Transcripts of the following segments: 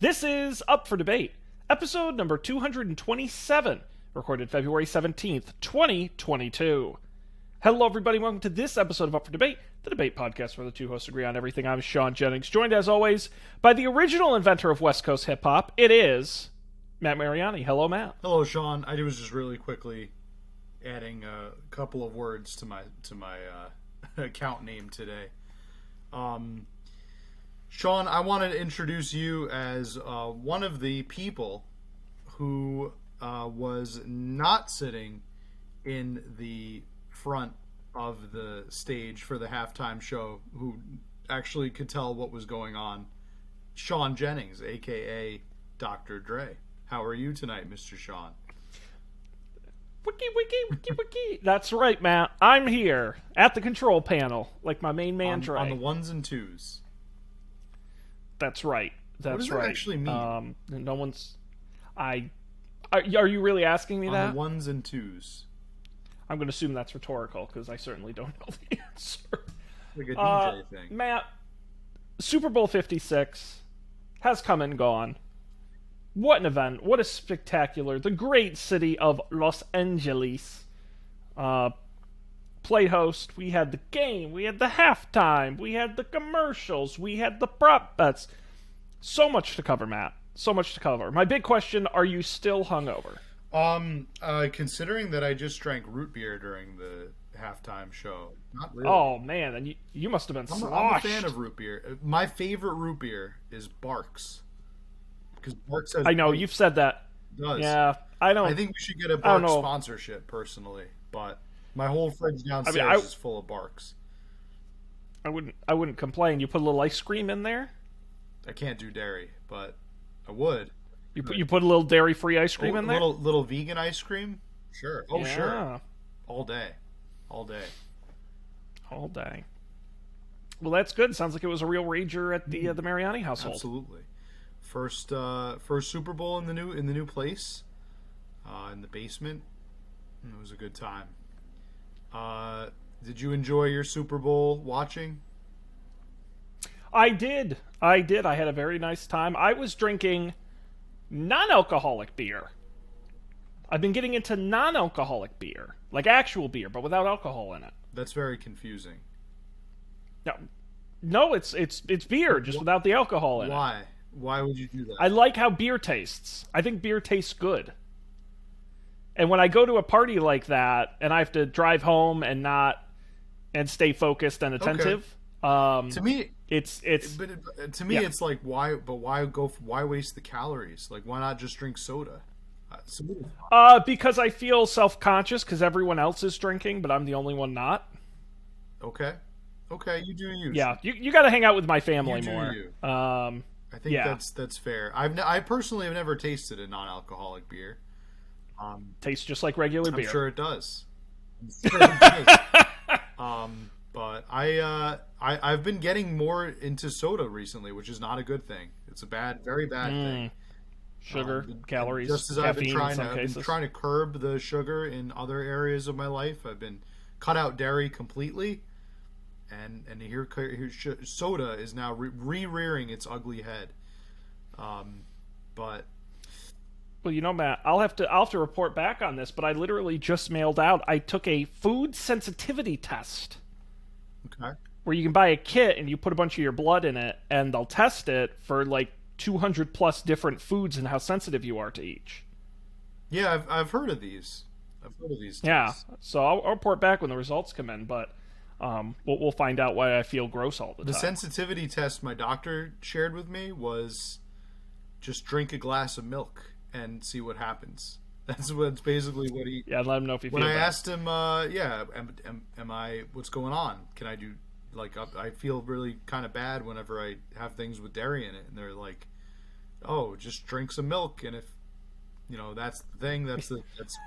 This is Up for Debate, episode number 227, recorded February 17th, 2022. Hello, everybody. Welcome to this episode of Up for Debate, the debate podcast where the two hosts agree on everything. I'm Sean Jennings, joined as always by the original inventor of West Coast hip hop. It is Matt Mariani. Hello, Matt. Hello, Sean. I was just really quickly adding a couple of words to my account name today. Sean, I wanted to introduce you as one of the people who was not sitting in the front of the stage for the halftime show, who actually could tell what was going on. Sean Jennings, aka Dr. Dre. How are you tonight, Mr. Sean? Wiki. That's right, Matt. I'm here at the control panel, like my main man Dre. On the ones and twos. That's right. That's what does right. That actually mean? No one's. Are you really asking me that? On the ones and twos. I'm going to assume that's rhetorical because I certainly don't know the answer. Like a DJ thing. Matt, Super Bowl 56 has come and gone. What an event. What a spectacular. The great city of Los Angeles played host. We had the game. We had the halftime. We had the commercials. We had the prop bets. So much to cover, Matt. So much to cover. My big question, are you still hungover? Considering that I just drank root beer during the halftime show, not really. Oh, man. And you must have been sloshed. I'm a fan of root beer. My favorite root beer is Barks. Because Barks has... I know, you've said that. It does. Yeah, I don't... I think we should get a Barks sponsorship, personally. But my whole fridge downstairs is full of Barks. I wouldn't complain. You put a little ice cream in there? I can't do dairy, but I would. You put a little dairy-free ice cream in there? Little vegan ice cream? Sure. Oh, yeah. Sure. All day. All day. Well, that's good. Sounds like it was a real rager at the Mariani household. Absolutely. First Super Bowl in the new place, in the basement. It was a good time. Did you enjoy your Super Bowl watching? I did. I had a very nice time. I was drinking non-alcoholic beer. I've been getting into non-alcoholic beer, like actual beer, but without alcohol in it. That's very confusing. No, it's beer, just without the alcohol in it. Why? Why would you do that? I like how beer tastes. I think beer tastes good. And when I go to a party like that, and I have to drive home and stay focused and attentive, to me, it's like why waste the calories? Like, why not just drink soda? Because I feel self-conscious because everyone else is drinking, but I'm the only one not. Okay, you do you. Yeah, you got to hang out with my family more. You. I think that's fair. I personally have never tasted a non-alcoholic beer. Tastes just like regular beer. I'm sure it does. But I've been getting more into soda recently, which is not a good thing. It's a very bad thing. Sugar, calories, just as caffeine I've been trying to curb the sugar in other areas of my life. I've been cut out dairy completely, and here soda is now rearing its ugly head. But well, Matt, I'll have to report back on this, but I literally just mailed out. I took a food sensitivity test. Okay. Where you can buy a kit and you put a bunch of your blood in it, and they'll test it for like 200 plus different foods and how sensitive you are to each. Yeah, I've heard of these. Tests. Yeah, so I'll report back when the results come in, but we'll find out why I feel gross all the time. The sensitivity test my doctor shared with me was just drink a glass of milk and see what happens. That's basically what he... Yeah, let him know if you feel When I bad. asked him, am I... What's going on? Can I do... Like, I feel really kind of bad whenever I have things with dairy in it. And they're like, oh, just drink some milk. And if, that's the thing, that's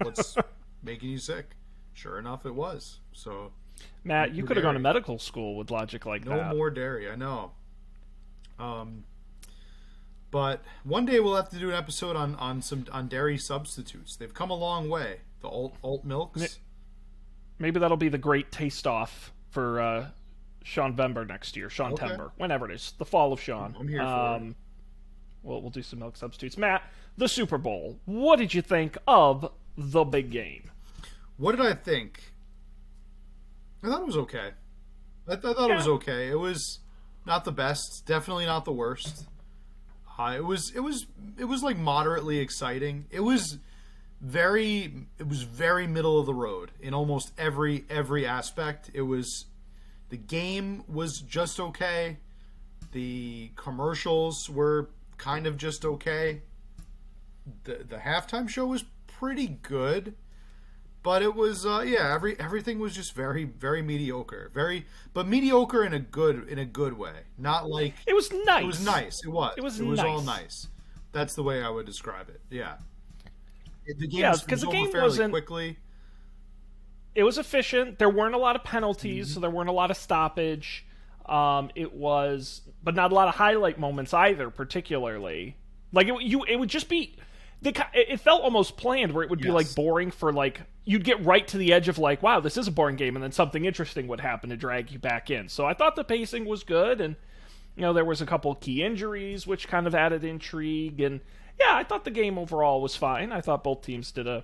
what's making you sick. Sure enough, it was. So... Matt, you could have gone to medical school with logic like that. No more dairy, I know. But one day we'll have to do an episode on dairy substitutes. They've come a long way. The alt milks. Maybe that'll be the great taste off for Sean Vember next year. Sean Tember, whenever it is, the fall of Sean. I'm here for it. we'll do some milk substitutes. Matt, the Super Bowl. What did you think of the big game? What did I think? I thought it was okay. I thought it was okay. It was not the best, definitely not the worst. It was like moderately exciting. It was very middle of the road in almost every aspect. The game was just okay. The commercials were kind of just okay. The halftime show was pretty good, but it was everything was just very mediocre. But mediocre in a good way. Not like it was nice. It was nice. It was nice. all nice. That's the way I would describe it. Yeah. The game because the game fairly wasn't quickly. It was efficient. There weren't a lot of penalties, so there weren't a lot of stoppage. It was, but not a lot of highlight moments either, particularly. Like it would just be. It felt almost planned, where it would be like boring for like you'd get right to the edge of like, wow, this is a boring game, and then something interesting would happen to drag you back in. So I thought the pacing was good, and there was a couple of key injuries which kind of added intrigue, and yeah, I thought the game overall was fine. I thought both teams did a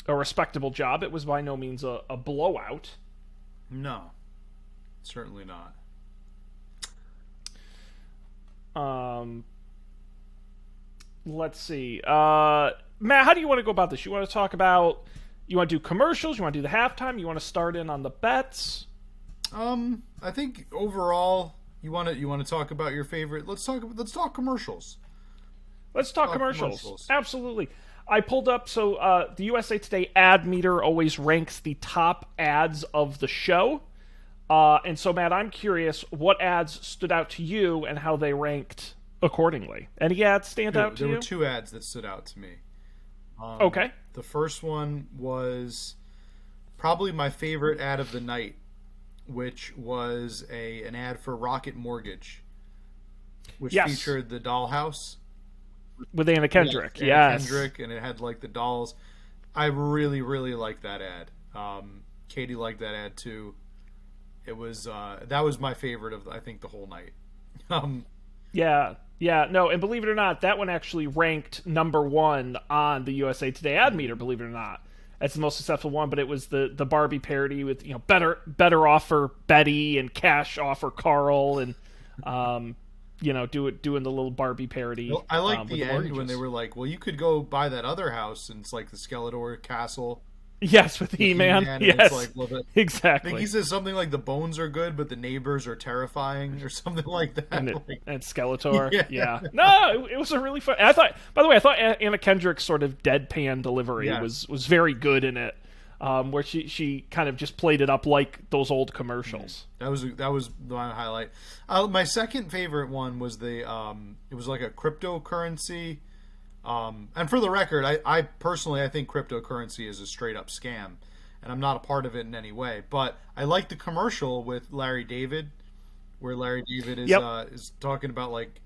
respectable job. It was by no means a blowout. No, certainly not. Let's see. Matt, how do you want to go about this? You want to do commercials? You want to do the halftime? You want to start in on the bets? I think overall, you want to talk about your favorite. Let's talk commercials. Let's talk commercials. Absolutely. I pulled up, so the USA Today ad meter always ranks the top ads of the show. And so, Matt, I'm curious what ads stood out to you and how they ranked accordingly. Any ads stand out to you? There were two ads that stood out to me. Okay. The first one was probably my favorite ad of the night, which was an ad for Rocket Mortgage, which featured the dollhouse. With Anna Kendrick, Anna Kendrick, and it had like the dolls. I really, really liked that ad. Katie liked that ad too. It was that was my favorite of I think the whole night. No, and believe it or not, that one actually ranked number 1 on the USA Today ad meter. Believe it or not, that's the most successful one. But it was the Barbie parody with better offer Betty and cash offer Carl and doing the little Barbie parody. Well, I like the end when they were like, well, you could go buy that other house, and it's like the Skeletor castle. Yes, with He-Man. Yes, like, exactly. I think he says something like the bones are good, but the neighbors are terrifying, or something like that. And Skeletor. Yeah. No, it was a really fun. I thought Anna Kendrick's sort of deadpan delivery was very good in it. Where she kind of just played it up like those old commercials. That was the highlight. My second favorite one was it was like a cryptocurrency. And for the record, I personally think cryptocurrency is a straight up scam, and I'm not a part of it in any way. But I like the commercial with Larry David, where Larry David is talking about like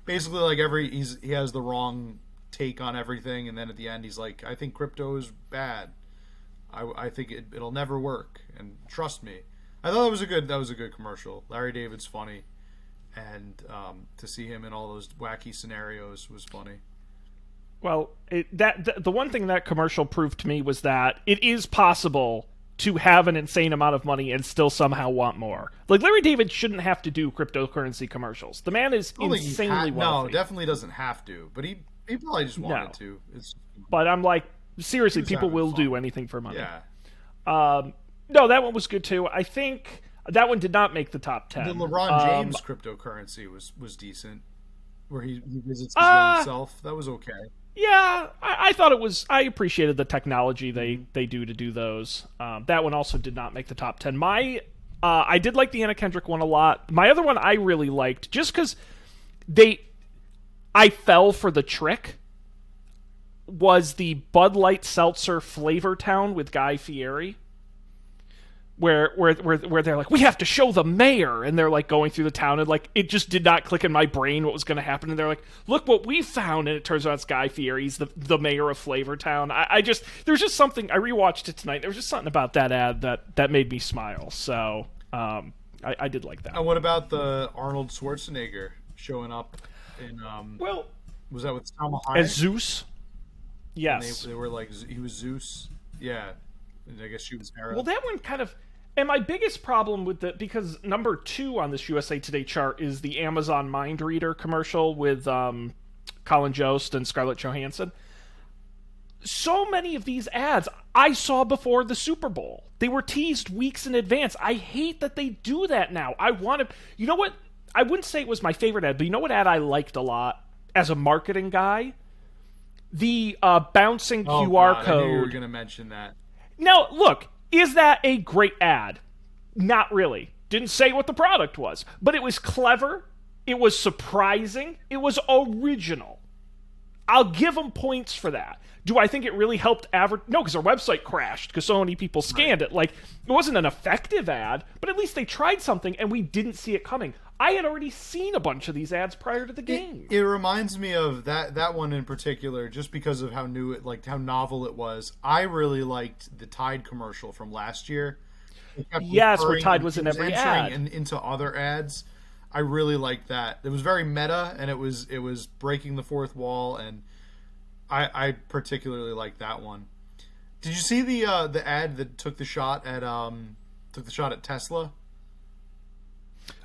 basically like he has the wrong take on everything, and then at the end he's like, I think crypto is bad. I think it'll never work, and trust me. I thought that was a good commercial. Larry David's funny, and to see him in all those wacky scenarios was funny. Well, the one thing that commercial proved to me was that it is possible to have an insane amount of money and still somehow want more. Like, Larry David shouldn't have to do cryptocurrency commercials. The man is insanely wealthy. No, definitely doesn't have to, but he probably just wanted to. But I'm like, seriously, people will do anything for money. Yeah. No, that one was good too. I think that one did not make the top 10. The LeBron James cryptocurrency was decent, where he visits his young self. That was okay. Yeah, I thought it was. I appreciated the technology they do those. That one also did not make the top 10. I did like the Anna Kendrick one a lot. My other one I really liked, just because I fell for the trick, was the Bud Light Seltzer Flavor Town with Guy Fieri. Where they're like, we have to show the mayor, and they're like going through the town, and like it just did not click in my brain what was going to happen, and they're like, look what we found, and it turns out it's Guy Fieri's the mayor of Flavortown. There's just something. I rewatched it tonight. There was just something about that ad that made me smile. So I did like that. And what about the Arnold Schwarzenegger showing up in? Well, Was that with Salma as Hayek? Zeus. And Yes. they were like, he was Zeus. Yeah, and I guess she was Hera. Well, that one kind of. And my biggest problem with the because number 2 on this USA Today chart is the Amazon Mind Reader commercial with Colin Jost and Scarlett Johansson. So many of these ads I saw before the Super Bowl. They were teased weeks in advance. I hate that they do that now. I want to. You know what? I wouldn't say it was my favorite ad, but you know what ad I liked a lot as a marketing guy? The bouncing Oh, QR God, code. I knew you were gonna mention that. Now, look, is that a great ad? Not really. Didn't say what the product was, but it was clever. It was surprising. It was original. I'll give them points for that. Do I think it really helped No, because their website crashed because so many people scanned it. Like, it wasn't an effective ad, but at least they tried something and we didn't see it coming. I had already seen a bunch of these ads prior to the game. It reminds me of that one in particular, just because of how new it, like how novel it was. I really liked the Tide commercial from last year. Yes, where Tide was in He every entering ad. into other ads. I really liked that. It was very meta, and it was breaking the fourth wall, and I particularly liked that one. Did you see the ad that took the shot at Tesla?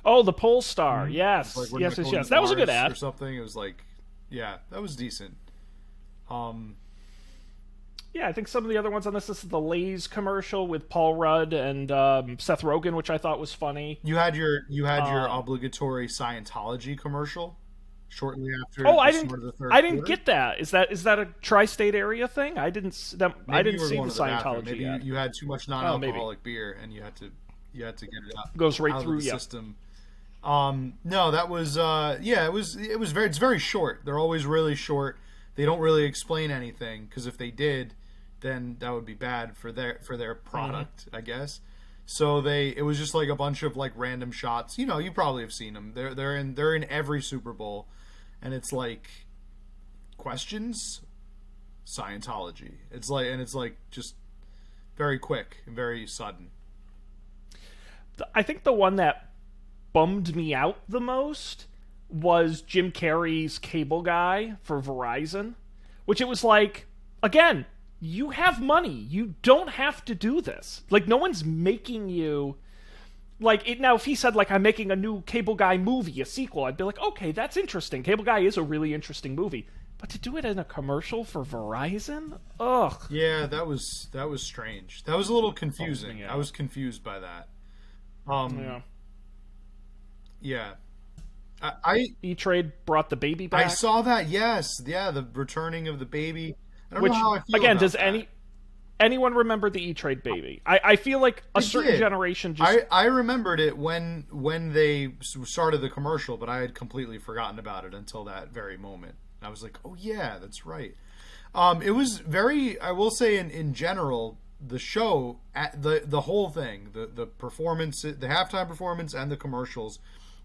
Oh, the Polestar. Yes. Like, we're Yes, gonna yes, go yes. to That was a good Mars ad. or something. It was like, yeah, that was decent. Yeah, I think some of the other ones on this is the Lay's commercial with Paul Rudd and Seth Rogen, which I thought was funny. You had your obligatory Scientology commercial shortly after. Oh, I the start of the third I didn't quarter. get that. Is that a tri-state area thing? I didn't. I Maybe didn't you were see the going to bathroom. Scientology Maybe yet. you had too much non-alcoholic beer, and you had to get it out. Goes right out through of the you. system. No, that was it's very short. They're always really short. They don't really explain anything, because if they did, then that would be bad for their product, I guess. So it was just like a bunch of like random shots. You know, you probably have seen them. They're in every Super Bowl, and it's like questions, Scientology. It's like just very quick and very sudden. I think the one that bummed me out the most was Jim Carrey's Cable Guy for Verizon, which it was like, again, you have money. You don't have to do this. Like, no one's making you... Like, now, if he said, like, I'm making a new Cable Guy movie, a sequel, I'd be like, okay, that's interesting. Cable Guy is a really interesting movie. But to do it in a commercial for Verizon? Ugh. Yeah, that was strange. That was a little confusing. out. I was confused by that. Yeah. Yeah. I E-Trade brought the baby back. I saw that. Yes, yeah, the returning of the baby. I don't Which, know how I feel again, about does that. anyone remember the E-Trade baby? I feel like a I certain did. generation just... I remembered it when they started the commercial, but I had completely forgotten about it until that very moment. I was like, oh yeah, that's right. It was very, I will say, in general, the show, the whole thing, the performance, the halftime performance and the commercials,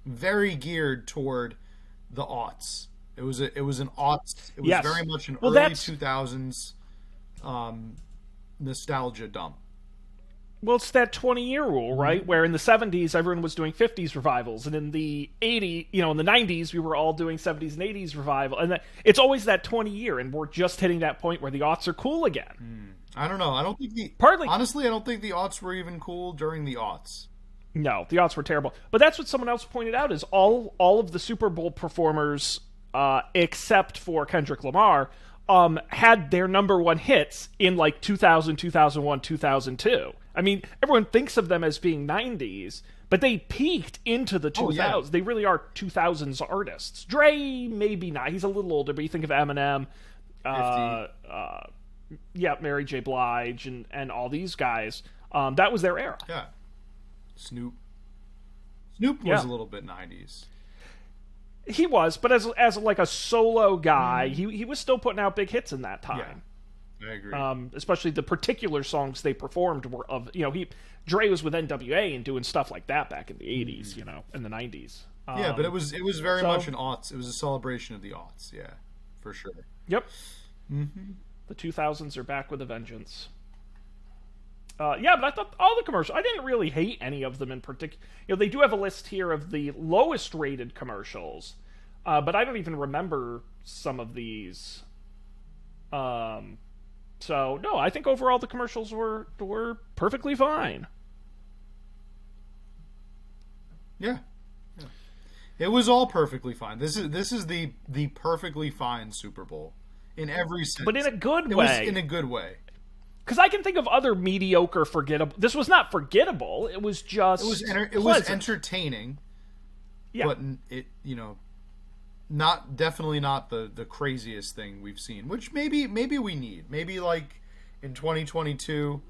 very geared toward the aughts. It was an aughts. It was Yes. very much an Well, early that's- 2000s nostalgia dump. Well, it's that 20-year rule, right? Where in the 70s, everyone was doing 50s revivals. And in the 80s, in the 90s, we were all doing 70s and 80s revival. And it's always that 20-year, and we're just hitting that point where the aughts are cool again. I don't know. I don't think honestly, I don't think the aughts were even cool during the aughts. No, the aughts were terrible. But that's what someone else pointed out, is all of the Super Bowl performers, except for Kendrick Lamar, had their number one hits in like 2000, 2001, 2002. I mean, everyone thinks of them as being 90s, but they peaked into the 2000s. yeah. They really are 2000s artists. Dre, maybe not. He's a little older, but you think of Eminem, Mary J. Blige, and all these guys. That was their era. Yeah. Snoop was Yeah. a little bit 90s. He was, but as like a solo guy, he was still putting out big hits in that time. I agree. Especially the particular songs they performed were of, Dre was with NWA and doing stuff like that back in the 80s, in the 90s. Yeah, but it was very so- much an aughts. It was a celebration of the aughts. Yeah, for sure. Yep. The 2000s are back with a vengeance. Yeah, but I thought all the commercials, I didn't really hate any of them in particular. They do have a list here of the lowest rated commercials. but I don't even remember some of these. So no, I think overall the commercials were perfectly fine. Yeah. It was all perfectly fine. This is the perfectly fine Super Bowl in every sense. But in a good It way. was in a good way. Because I can think of other mediocre, forgettable. This was not forgettable. It was just It was entertaining. Yeah. But it definitely not the craziest thing we've seen. Which maybe we need. Maybe like in 2022,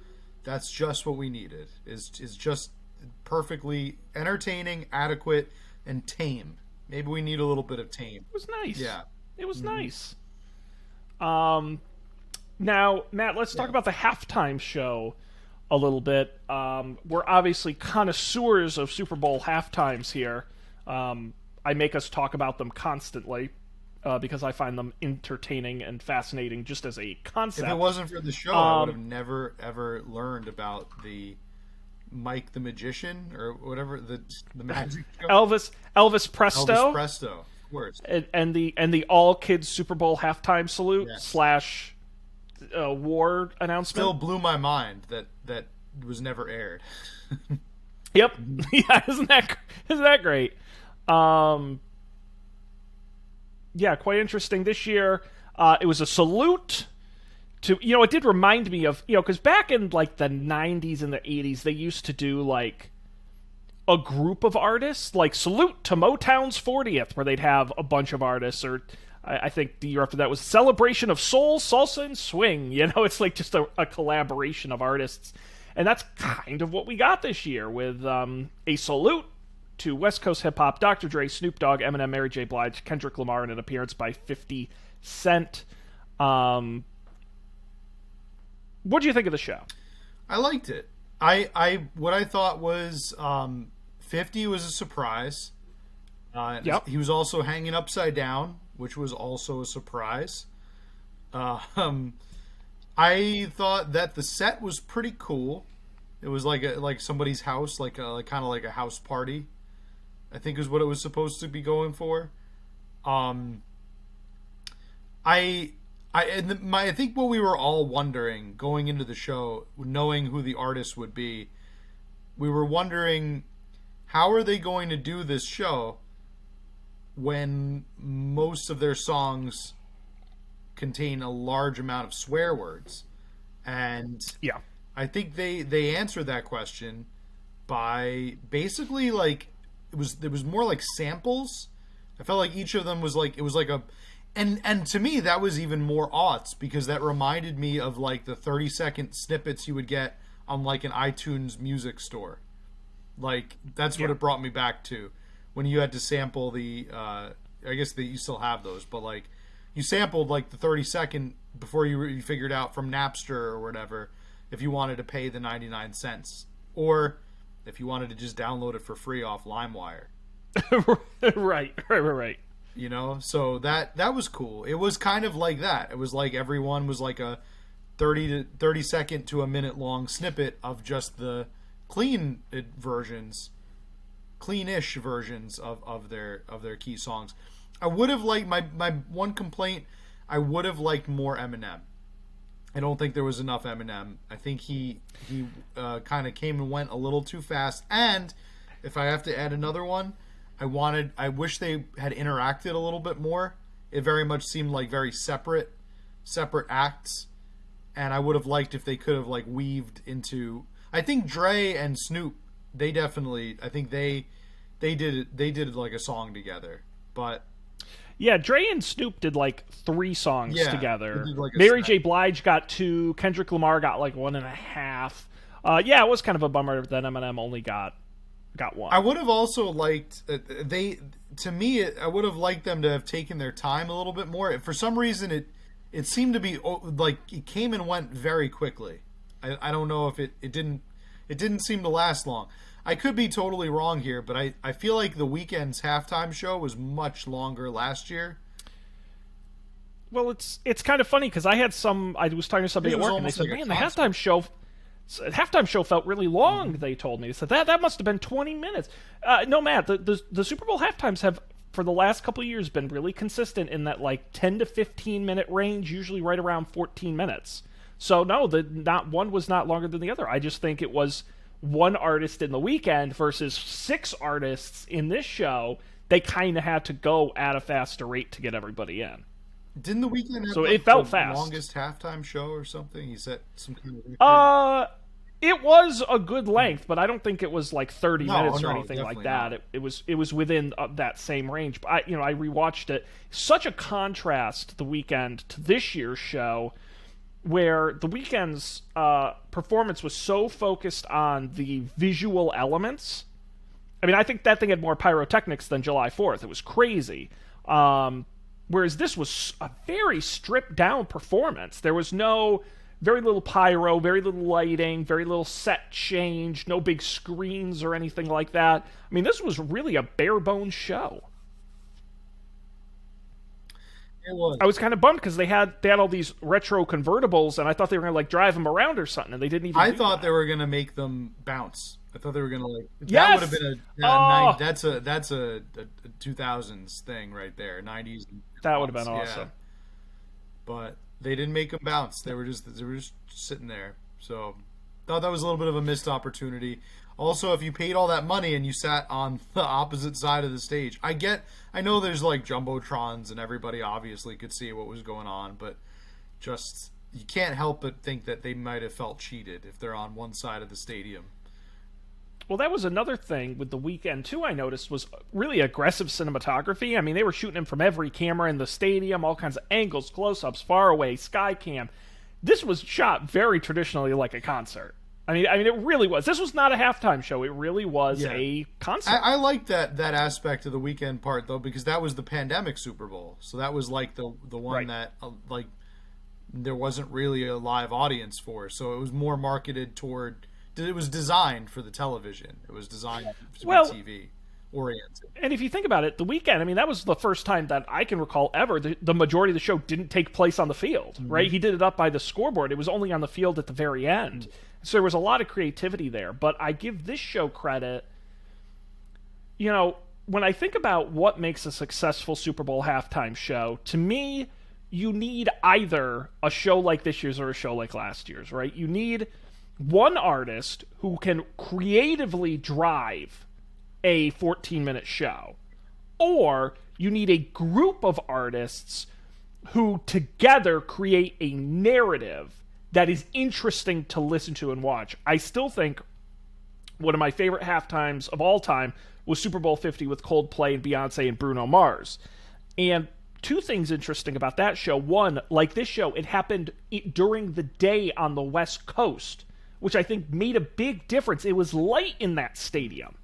that's just what we needed. Is just perfectly entertaining, adequate, and tame. Maybe we need a little bit of tame. It was nice. Yeah. It was nice. Now, Matt, let's talk about the halftime show a little bit. We're obviously connoisseurs of Super Bowl halftimes here. I make us talk about them constantly because I find them entertaining and fascinating just as a concept. If it wasn't for the show, I would have never, ever learned about the Mike the Magician or whatever, the magic show. Elvis Presto. Elvis Presto, of course. And the all kids Super Bowl halftime salute / war announcement. Still blew my mind that was never aired. Yep. Yeah, isn't that great? Yeah, quite interesting. This year, it was a salute to, it did remind me of, because back in like the 90s and the 80s, they used to do like a group of artists, like salute to Motown's 40th, where they'd have a bunch of artists, or I think the year after that was celebration of soul, salsa, and swing. It's like just a collaboration of artists. And that's kind of what we got this year with a salute to West Coast hip hop, Dr. Dre, Snoop Dogg, Eminem, Mary J. Blige, Kendrick Lamar, and an appearance by 50 Cent. What do you think of the show? I liked it. What I thought was 50 was a surprise. Yep. He was also hanging upside down, which was also a surprise. I thought that the set was pretty cool. It was like somebody's house, like kind of like a house party, I think is what it was supposed to be going for. I think what we were all wondering going into the show, knowing who the artist would be, we were wondering, how are they going to do this show when most of their songs contain a large amount of swear words? And yeah, I think they answered that question by basically like it was more like samples. I felt like each of them was like, it was like a, and to me that was even more aughts, because that reminded me of like the 30-second snippets you would get on like an iTunes music store. Like that's what it brought me back to, when you had to sample the I guess you still have those, but like you sampled like the 30-second before you figured out from Napster or whatever if you wanted to pay the 99 cents, or if you wanted to just download it for free off LimeWire. right. So that was cool. It was kind of like that. It was like everyone was like a 30 second to a minute long snippet of just the cleanish versions of their key songs. I would have liked, my one complaint, I would have liked more Eminem. I don't think there was enough Eminem. I think he kind of came and went a little too fast. And if I have to add another one, I wish they had interacted a little bit more. It very much seemed like very separate acts, and I would have liked if they could have like weaved into. I think Dre and Snoop, they definitely, I think they did like a song together, but. Yeah, Dre and Snoop did like 3 songs together. Like Mary J. Blige got 2. Kendrick Lamar got like 1.5. Yeah, it was kind of a bummer that Eminem only got 1. I would have also liked I would have liked them to have taken their time a little bit more. For some reason, it seemed to be like it came and went very quickly. I don't know if it didn't seem to last long. I could be totally wrong here, but I feel like the Weeknd's halftime show was much longer last year. Well, it's kind of funny because I was talking to somebody at work and they said, "Man, the halftime show felt really long." They told me, they said that must have been 20 minutes. No, Matt, the Super Bowl halftimes have for the last couple of years been really consistent in that like 10 to 15 minute range, usually right around 14 minutes. So no, not one was not longer than the other. I just think it was one artist in the weekend versus 6 artists in this show. They kind of had to go at a faster rate to get everybody in. Didn't the weekend have So it felt the fast. longest halftime show or something? He set some kind of record? It was a good length, but I don't think it was like 30 minutes or anything like that. Not. It was within that same range. But I rewatched it. Such a contrast the weekend to this year's show, where the weekend's performance was so focused on the visual elements. I mean, I think that thing had more pyrotechnics than July 4th. It was crazy. Whereas this was a very stripped down performance. There was very little pyro, very little lighting, very little set change, no big screens or anything like that. I mean, this was really a bare bones show. It was. I was kind of bummed because they had all these retro convertibles, and I thought they were going to like drive them around or something, and they didn't even. I thought they were going to make them bounce. I thought they were going to like. Yes! That would have been that's a 2000s thing right there, 90s. That would have been awesome. Yeah. But they didn't make them bounce. They were just sitting there. So thought that was a little bit of a missed opportunity. Also, if you paid all that money and you sat on the opposite side of the stage, I know there's like jumbotrons and everybody obviously could see what was going on, but just you can't help but think that they might have felt cheated if they're on one side of the stadium. Well, that was another thing with the weekend, too, I noticed, was really aggressive cinematography. I mean, they were shooting him from every camera in the stadium, all kinds of angles, close-ups, far away, sky cam. This was shot very traditionally like a concert. I mean, it really was. This was not a halftime show. It really was a concert. I like that aspect of the weekend part, though, because that was the pandemic Super Bowl. So that was like the one that, like, there wasn't really a live audience for. So it was more marketed toward... It was designed for the television. It was designed to be TV oriented. And if you think about it, the weekend, I mean, that was the first time that I can recall ever the majority of the show didn't take place on the field, right? He did it up by the scoreboard. It was only on the field at the very end. So there was a lot of creativity there. But I give this show credit. You know, when I think about what makes a successful Super Bowl halftime show, to me, you need either a show like this year's or a show like last year's, right? You need one artist who can creatively drive a 14-minute show, or you need a group of artists who together create a narrative that is interesting to listen to and watch. I still think one of my favorite halftimes of all time was Super Bowl 50 with Coldplay and Beyonce and Bruno Mars. And two things interesting about that show. One, like this show, it happened during the day on the West Coast, which I think made a big difference. It was light in that stadium.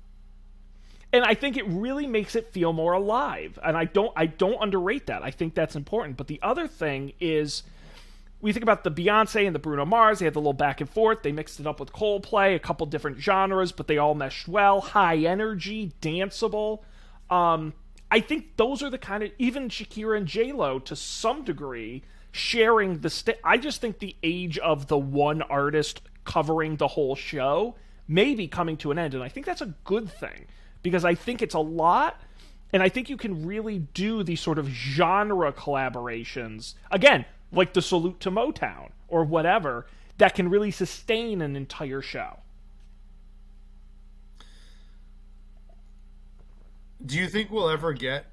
And I think it really makes it feel more alive. And I don't underrate that. I think that's important. But the other thing is, we think about the Beyonce and the Bruno Mars. They had the little back and forth. They mixed it up with Coldplay, a couple different genres, but they all meshed well. High energy, danceable. I think those are the kind of, even Shakira and J-Lo to some degree, sharing the I just think the age of the one artist covering the whole show may be coming to an end, and I think that's a good thing, because I think it's a lot, and I think you can really do these sort of genre collaborations, again, like the Salute to Motown, or whatever, that can really sustain an entire show. Do you think we'll ever get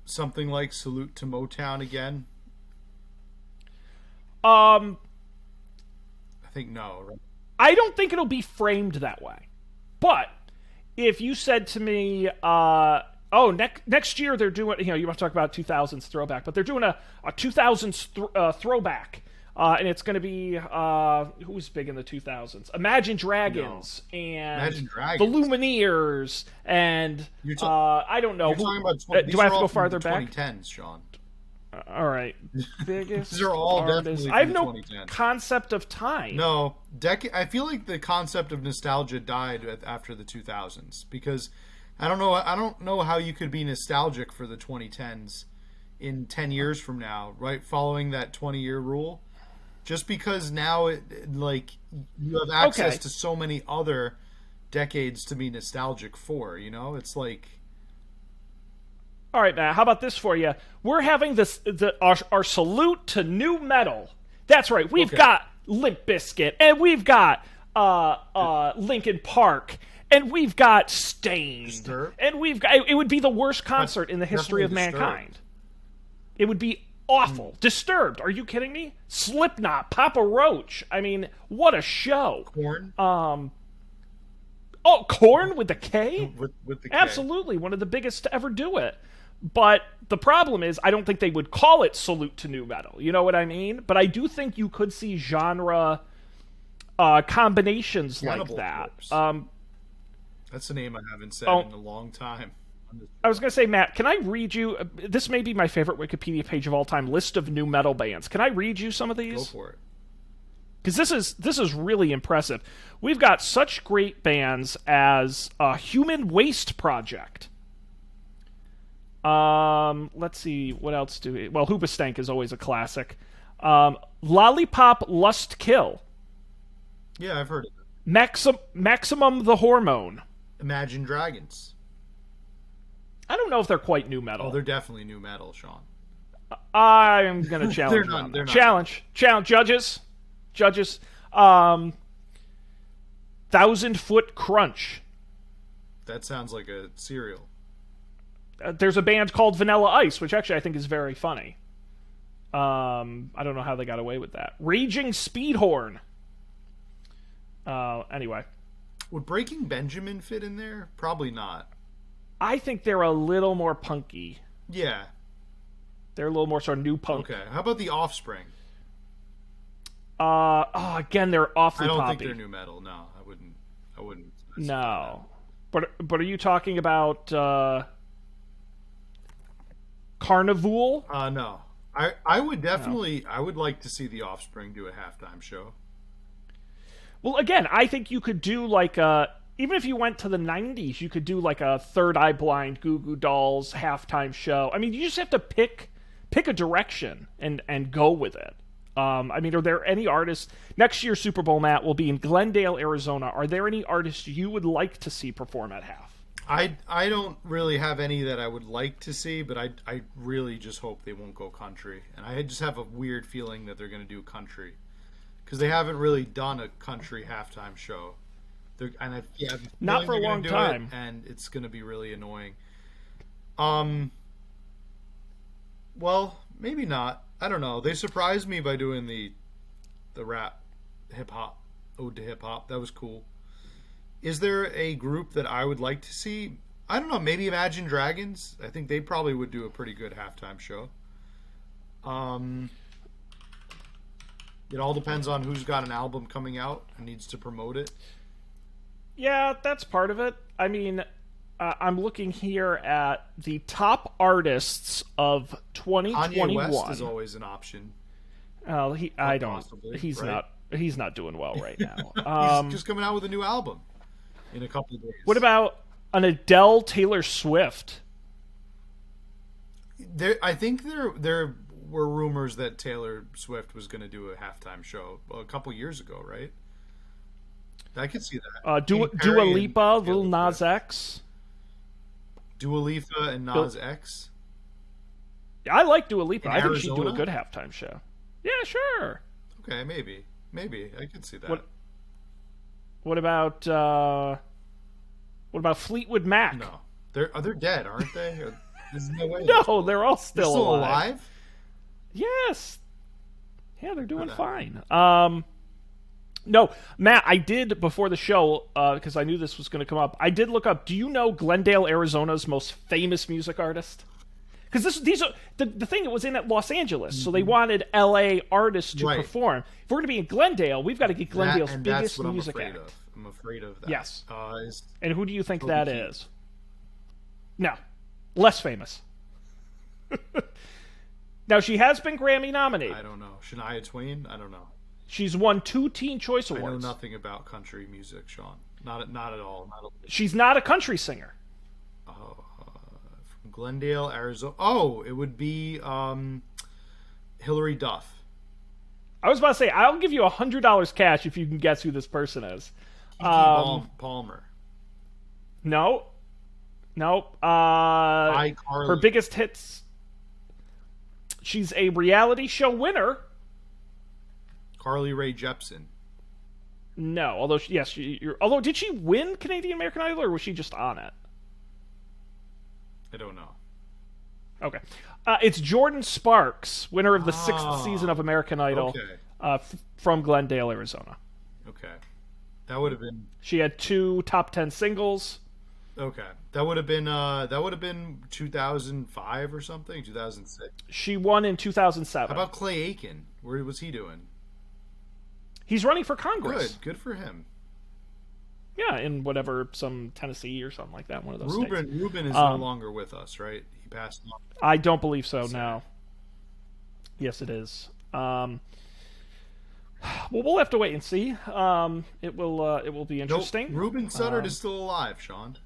something like Salute to Motown again? I think no, right? I don't think it'll be framed that way. But if you said to me, next year they're doing, you want to talk about 2000s throwback, but they're doing a 2000s throwback, and it's going to be, who was big in the 2000s? Imagine Dragons, and the Lumineers, and I don't know. You're talking about do I have to go farther back? 2010s, Sean. All right, biggest. These are all artists. definitely. I have no concept of time. No, I feel like the concept of nostalgia died after the 2000s, because I don't know how you could be nostalgic for the 2010s in 10 years from now, right? Following that 20-year rule, just because now you have access to so many other decades to be nostalgic for. It's like. All right, Matt. How about this for you? We're having our salute to new metal. That's right. We've got Limp Bizkit, and we've got Linkin Park, and we've got Stained, Disturbed? and we've got. It would be the worst concert in the history of mankind. It would be awful. Disturbed. Are you kidding me? Slipknot, Papa Roach. I mean, what a show. Korn? Korn with the K? With the K. Absolutely, one of the biggest to ever do it. But the problem is, I don't think they would call it Salute to New Metal. You know what I mean? But I do think you could see genre combinations Cannibal like that. Corpse. That's a name I haven't said in a long time. I was going to say, Matt, can I read you... this may be my favorite Wikipedia page of all time, list of new metal bands. Can I read you some of these? Go for it. Because this is really impressive. We've got such great bands as Human Waste Project. Let's see, what else do we... Well, Hoobastank is always a classic. Lollipop Lust Kill. Yeah, I've heard of it. Maximum the Hormone. Imagine Dragons. I don't know if they're quite new metal. Oh, they're definitely new metal, Sean. I'm going to challenge you on that. Challenge. Judges. 1,000-Foot Crunch. That sounds like a cereal. There's a band called Vanilla Ice, which actually I think is very funny. I don't know how they got away with that. Raging Speedhorn. Anyway. Would Breaking Benjamin fit in there? Probably not. I think they're a little more punky. Yeah. They're a little more sort of new punk. Okay. How about The Offspring? Again, they're awfully poppy. I don't think they're new metal. No, I wouldn't. No. But are you talking about Carnival? No. I would definitely... No. I would like to see The Offspring do a halftime show. Well, again, I think you could do like even if you went to the 90s, you could do like a Third Eye Blind, Goo Goo Dolls halftime show. I mean, you just have to pick a direction and go with it. I mean, are there any artists... Next year's Super Bowl, Matt, will be in Glendale, Arizona. Are there any artists you would like to see perform at half? I don't really have any that I would like to see, but I really just hope they won't go country. And I just have a weird feeling that they're going to do country. Because they haven't really done a country halftime show. Not for a long time. And it's going to be really annoying. Well, maybe not. I don't know. They surprised me by doing the rap hip-hop, ode to hip-hop. That was cool. Is there a group that I would like to see? I don't know. Maybe Imagine Dragons. I think they probably would do a pretty good halftime show. It all depends on who's got an album coming out and needs to promote it. Yeah, that's part of it. I mean, I'm looking here at the top artists of 2021. Kanye West is always an option. He's not doing well right now. He's just coming out with a new album in a couple of days. What about an Adele, Taylor Swift? I think there were rumors that Taylor Swift was going to do a halftime show a couple years ago, right? I could see that. Dua Lipa, Lil Nas X. Dua Lipa and Nas X. I like Dua Lipa. In I think Arizona? she'd do a good halftime show. Yeah, sure. Okay, maybe I could see that. What about Fleetwood Mac? No, they're dead, aren't they? There's no way. No, they're all still alive. Yes. Yeah, they're doing fine. No, Matt, I did before the show, because I knew this was going to come up, I did look up, do you know Glendale, Arizona's most famous music artist? Because these are the thing, it was in at Los Angeles, so they wanted L.A. artists to perform. If we're going to be in Glendale, we've got to get Glendale's biggest music act. I'm afraid of that. Yes. And who do you think that is? No. Less famous. Now, she has been Grammy nominated. I don't know. Shania Twain? I don't know. She's won 2 Teen Choice Awards. I know nothing about country music, Sean. Not at all. She's not a country singer. From Glendale, Arizona. Oh, it would be Hillary Duff. I was about to say, I'll give you $100 cash if you can guess who this person is. Palmer. No. Nope. Hi, Carly. Her biggest hits. She's a reality show winner. Carly Rae Jepsen. No, although although did she win Canadian American Idol or was she just on it? I don't know. Okay. It's Jordan Sparks, winner of the 6th season of American Idol, from Glendale, Arizona. Okay. That would have been... She had 2 top 10 singles. Okay. That would have been 2005 or something, 2006. She won in 2007. How about Clay Aiken? Where was he doing? He's running for Congress. Good for him. Yeah, in some Tennessee or something like that, one of those states. Ruben is no longer with us, right? He passed on. I don't believe so, no. Yes, it is. Well, we'll have to wait and see. It will be interesting. Nope. Ruben Suttard is still alive, Sean.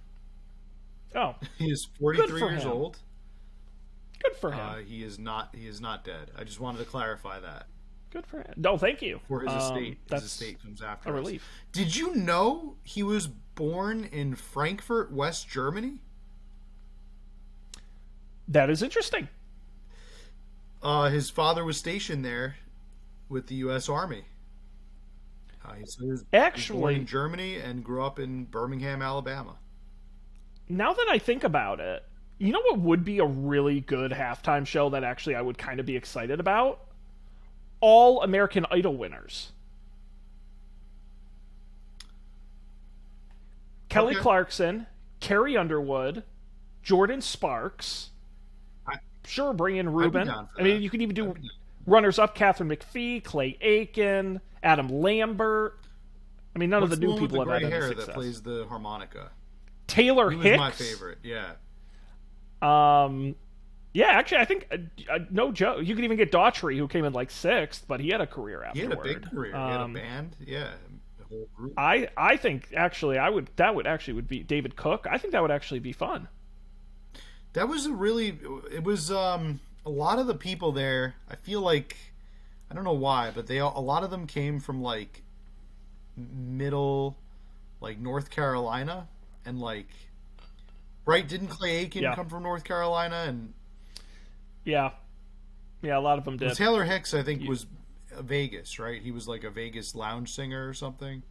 Oh. He is 43 years old. Good for him. He is not dead. I just wanted to clarify that. Good for him. No, thank you. For his estate. His estate comes after us. Relief. Did you know he was born in Frankfurt, West Germany? That is interesting. His father was stationed there with the U.S. Army. He was born in Germany and grew up in Birmingham, Alabama. Now that I think about it, you know what would be a really good halftime show that actually I would kind of be excited about? All American Idol winners. Kelly Clarkson, Carrie Underwood, Jordan Sparks. Sure, bring in Ruben. I mean, you could even do runners-up: Catherine McPhee, Clay Aiken, Adam Lambert. I mean, none of the new people have had any success. That plays the harmonica. Taylor Hicks. He was my favorite. Yeah. Yeah, actually, I think no joke. You could even get Daughtry, who came in like 6th, but he had a career afterward. He had a big career. He had a band. Yeah, the whole group. I think actually would be David Cook. I think that would actually be fun. That was it was a lot of the people there. I feel like I don't know why, but a lot of them came from like middle, like North Carolina, and like right. Didn't Clay Aiken come from North Carolina? And yeah, a lot of them did. Taylor Hicks, I think, was Vegas, right? He was like a Vegas lounge singer or something.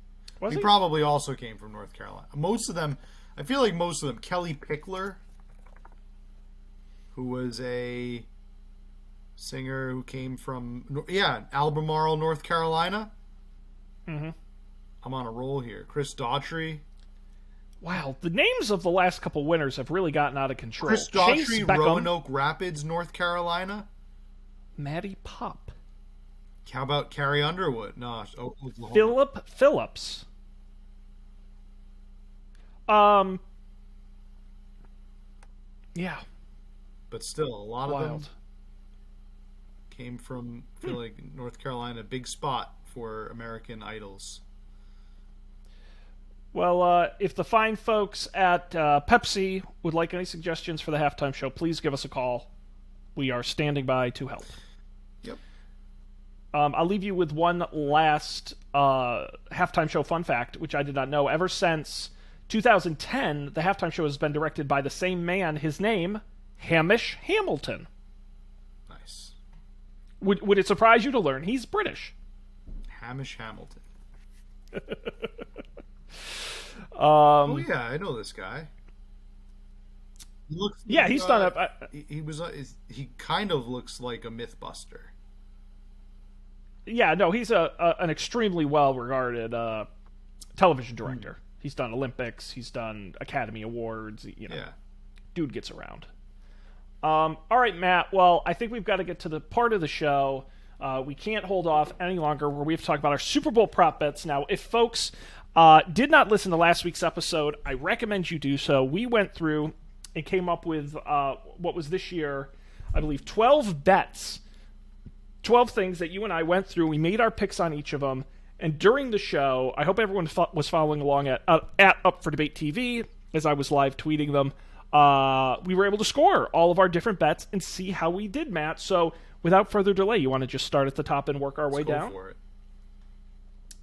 He probably also came from North Carolina. Most of them, I feel like most of them. Kelly Pickler, who was a singer who came from Albemarle, North Carolina. Mm-hmm. I'm on a roll here. Chris Daughtry. Wow, the names of the last couple winners have really gotten out of control. Chris Daughtry, Roanoke Rapids, North Carolina. Maddie Pop. How about Carrie Underwood? No, Oklahoma. Philip Phillips. Yeah. But still, a lot of them came from, I feel like, North Carolina. Big spot for American Idols. Well, if the fine folks at Pepsi would like any suggestions for the halftime show, please give us a call. We are standing by to help. Yep. I'll leave you with one last halftime show fun fact, which I did not know. Ever since 2010, the halftime show has been directed by the same man. His name, Hamish Hamilton. Nice. Would it surprise you to learn he's British? Hamish Hamilton. Oh yeah, I know this guy. He looks. He's done it. He kind of looks like a MythBuster. Yeah, no, he's an extremely well-regarded television director. He's done Olympics. He's done Academy Awards. Dude gets around. All right, Matt. Well, I think we've got to get to the part of the show. We can't hold off any longer where we have to talk about our Super Bowl prop bets. Now, if folks did not listen to last week's episode, I recommend you do so. We went through and came up with what was this year, I believe, 12 bets. 12 things that you and I went through. We made our picks on each of them. And during the show, I hope everyone was following along at Up for Debate TV as I was live tweeting them. We were able to score all of our different bets and see how we did, Matt. So without further delay, you want to just start at the top and work our way down? Go for it.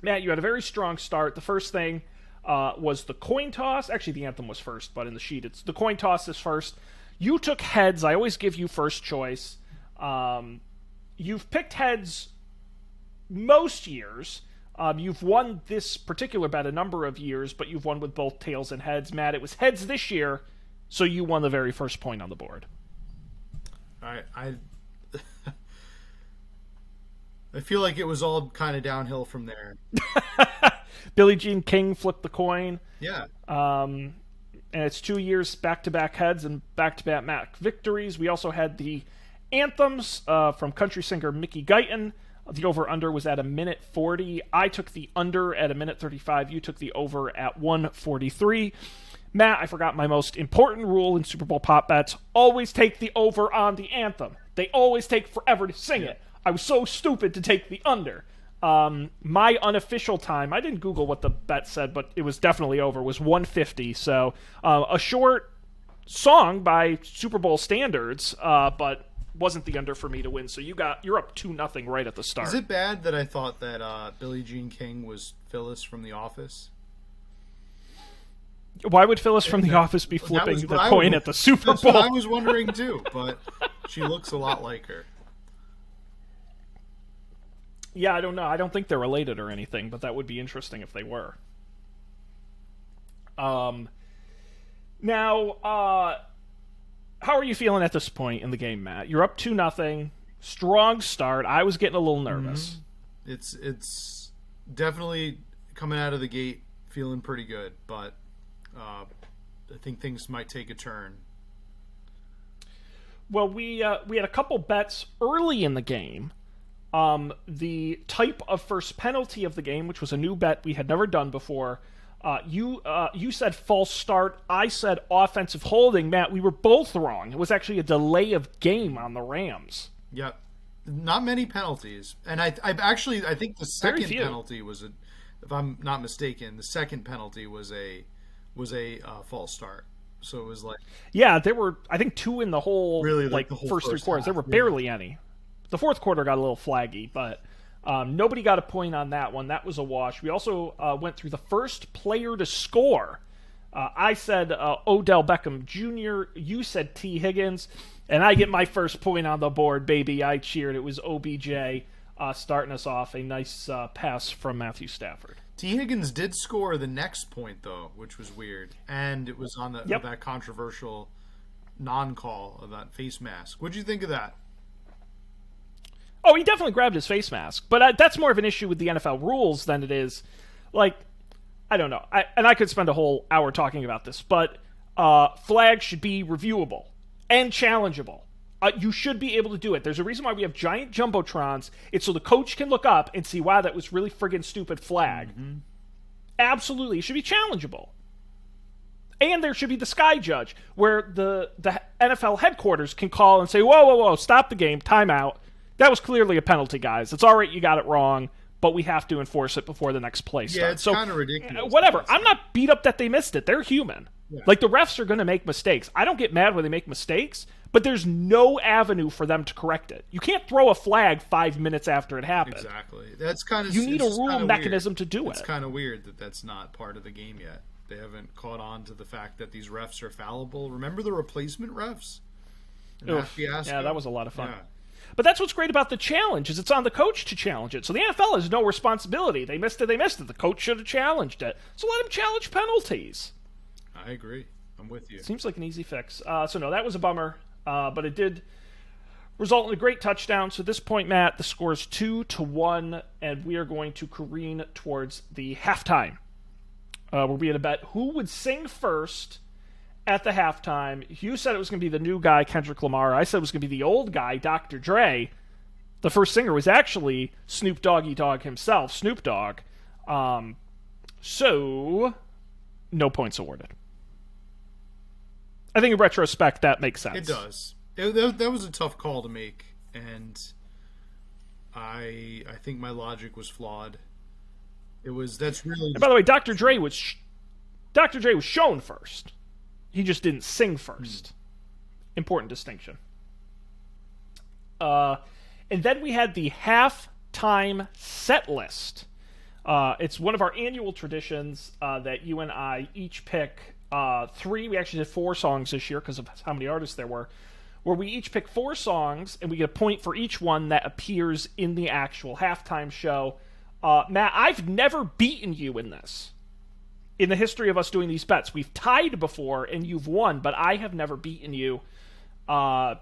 Matt, you had a very strong start. The first thing, was the coin toss. Actually, the anthem was first, but in the sheet, it's the coin toss is first. You took heads. I always give you first choice. You've picked heads most years. You've won this particular bet a number of years, but you've won with both tails and heads. Matt, it was heads this year, so you won the very first point on the board. I feel like it was all kind of downhill from there. Billie Jean King flipped the coin. Yeah. And it's 2 years back-to-back heads and back-to-back victories. We also had the anthems from country singer Mickey Guyton. The over-under was at a minute 40. I took the under at a minute 35. You took the over at 143. Matt, I forgot my most important rule in Super Bowl pop bets. Always take the over on the anthem. They always take forever to sing it. I was so stupid to take the under. My unofficial time, I didn't Google what the bet said, but it was definitely over, was 150. So a short song by Super Bowl standards, but wasn't the under for me to win. So you're up 2-0 right at the start. Is it bad that I thought that Billie Jean King was Phyllis from The Office? Why would Phyllis from The Office be flipping the coin at the Super Bowl? That's what I was wondering too, but she looks a lot like her. Yeah, I don't know. I don't think they're related or anything, but that would be interesting if they were. Now, how are you feeling at this point in the game, Matt? You're up 2-0. Strong start. I was getting a little nervous. Mm-hmm. It's definitely coming out of the gate feeling pretty good, but I think things might take a turn. Well, we had a couple bets early in the game. The type of first penalty of the game, which was a new bet we had never done before. You said false start. I said offensive holding. Matt, we were both wrong. It was actually a delay of game on the Rams. Yep. Not many penalties. And I think the second penalty was if I'm not mistaken, the second penalty was a false start. So it was like, yeah, there were, I think, 2 in the whole, really like the whole first 3 quarters. half, There were barely any. The fourth quarter got a little flaggy, but nobody got a point on that one. That was a wash. We also went through the first player to score. I said Odell Beckham Jr. You said T. Higgins. And I get my first point on the board, baby. I cheered. It was OBJ starting us off. A nice pass from Matthew Stafford. T. Higgins did score the next point, though, which was weird. And it was on that controversial non-call of that face mask. What'd you think of that? Oh, he definitely grabbed his face mask. But that's more of an issue with the NFL rules than it is, like, I don't know. I could spend a whole hour talking about this, but flags should be reviewable and challengeable. You should be able to do it. There's a reason why we have giant jumbotrons. It's so the coach can look up and see, wow, that was really friggin' stupid flag. Mm-hmm. Absolutely. It should be challengeable. And there should be the sky judge, where the NFL headquarters can call and say, whoa, stop the game, timeout. That was clearly a penalty, guys. It's all right, you got it wrong, but we have to enforce it before the next play starts. Yeah, it's kind of ridiculous. Whatever. I'm not beat up that they missed it. They're human. Yeah. Like, the refs are going to make mistakes. I don't get mad when they make mistakes, but there's no avenue for them to correct it. You can't throw a flag 5 minutes after it happened. Exactly. That's kind of. You need a rule mechanism to do it. It's kind of weird that that's not part of the game yet. They haven't caught on to the fact that these refs are fallible. Remember the replacement refs? Yeah, that was a lot of fun. Yeah. But that's what's great about the challenge, is it's on the coach to challenge it. So the NFL has no responsibility. They missed it. The coach should have challenged it. So let him challenge penalties. I agree. I'm with you. Seems like an easy fix. So no, that was a bummer. But it did result in a great touchdown. So at this point, Matt, the score is 2-1, and we are going to careen towards the halftime, where we had a bet who would sing first at the halftime. You said it was going to be the new guy, Kendrick Lamar. I said it was going to be the old guy, Dr. Dre. The first singer was actually Snoop Doggy Dogg himself, Snoop Dogg. So, no points awarded. I think in retrospect, that makes sense. It does. That was a tough call to make, and I think my logic was flawed. That's really. And by the way, Dr. Dre was shown first. He just didn't sing first. Important distinction. And then we had the halftime set list. It's one of our annual traditions that you and I each pick three. We actually did 4 songs this year because of how many artists there were, where we each pick 4 songs and we get a point for each one that appears in the actual halftime show. Matt, I've never beaten you in this. In the history of us doing these bets, we've tied before and you've won, but I have never beaten you. And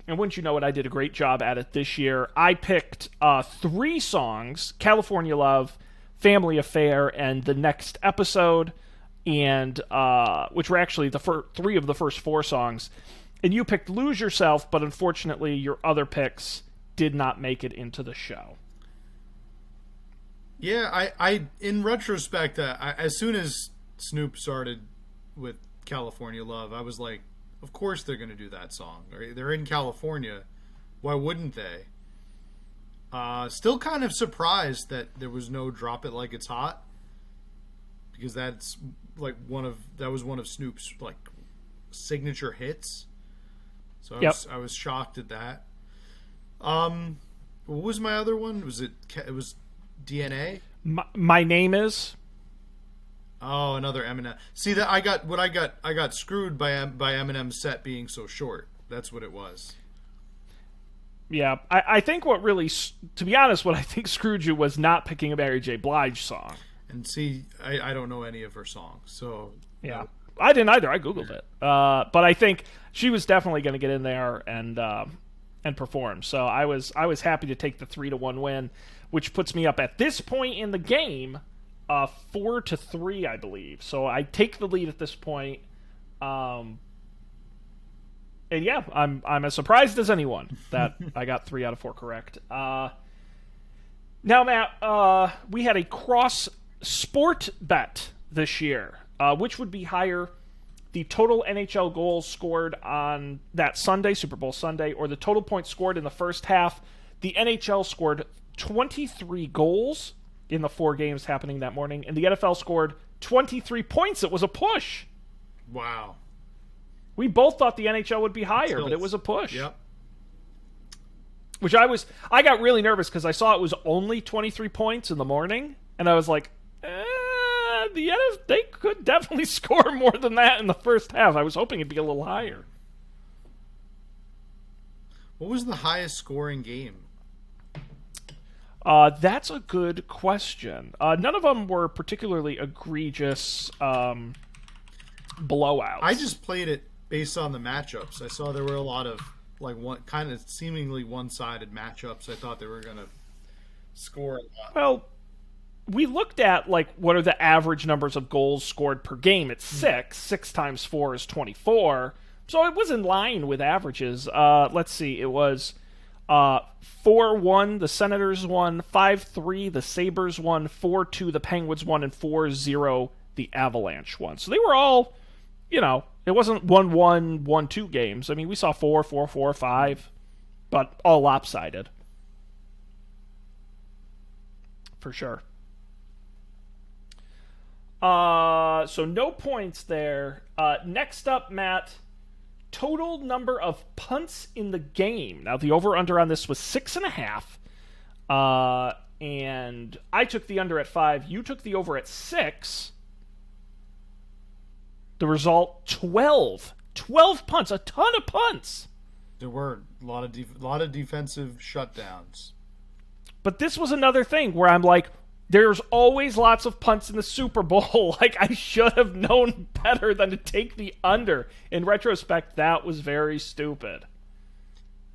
wouldn't you know it, I did a great job at it this year. I picked 3 songs: California Love, Family Affair, and The Next Episode, and which were actually the 3 of the first 4 songs. And you picked Lose Yourself, but unfortunately your other picks did not make it into the show. Yeah, I in retrospect, as soon as Snoop started with California Love, I was like, of course they're going to do that song. They're in California. Why wouldn't they? Still kind of surprised that there was no Drop It Like It's Hot, because that's like that was one of Snoop's like signature hits. So I was shocked at that. What was my other one? It was DNA? My Name Is. Oh, another Eminem. See that I got screwed by Eminem's set being so short. That's what it was. Yeah, I think what really, to be honest, what I think screwed you was not picking a Mary J. Blige song. And see, I don't know any of her songs, so yeah, I didn't either. I googled it, but I think she was definitely going to get in there and perform. So I was happy to take the 3-1 win, which puts me up at this point in the game 4-3, I believe. So I take the lead at this point. And yeah, I'm as surprised as anyone that I got 3 out of 4 correct. Now, Matt, we had a cross sport bet this year, which would be higher: the total NHL goals scored on that Sunday, Super Bowl Sunday, or the total points scored in the first half. The NHL scored 23 goals in the 4 games happening that morning, and the NFL scored 23 points. It was a push. Wow. We both thought the NHL would be higher, but it was a push. Yep. Which I got really nervous because I saw it was only 23 points in the morning, and I was like, they could definitely score more than that in the first half. I was hoping it'd be a little higher. What was the highest scoring game? That's a good question. None of them were particularly egregious blowouts. I just played it based on the matchups. I saw there were a lot of like one kind of seemingly one-sided matchups. I thought they were going to score a lot. Well, we looked at like what are the average numbers of goals scored per game. It's 6. 6 times 4 is 24. So it was in line with averages. Let's see. It was 4-1, the Senators won, 5-3, the Sabres won, 4-2, the Penguins won, and 4-0, the Avalanche won. So they were all, it wasn't 1-1, 1-2 games. I mean, we saw 4, 4, 4, 5, but all lopsided. For sure. So no points there. Next up, Matt, total number of punts in the game. Now, the over-under on this was 6.5. And I took the under at 5. You took the over at 6. The result, 12. 12 punts. A ton of punts. There were a lot of defensive shutdowns. But this was another thing where I'm like, there's always lots of punts in the Super Bowl. Like, I should have known better than to take the under. In retrospect, that was very stupid.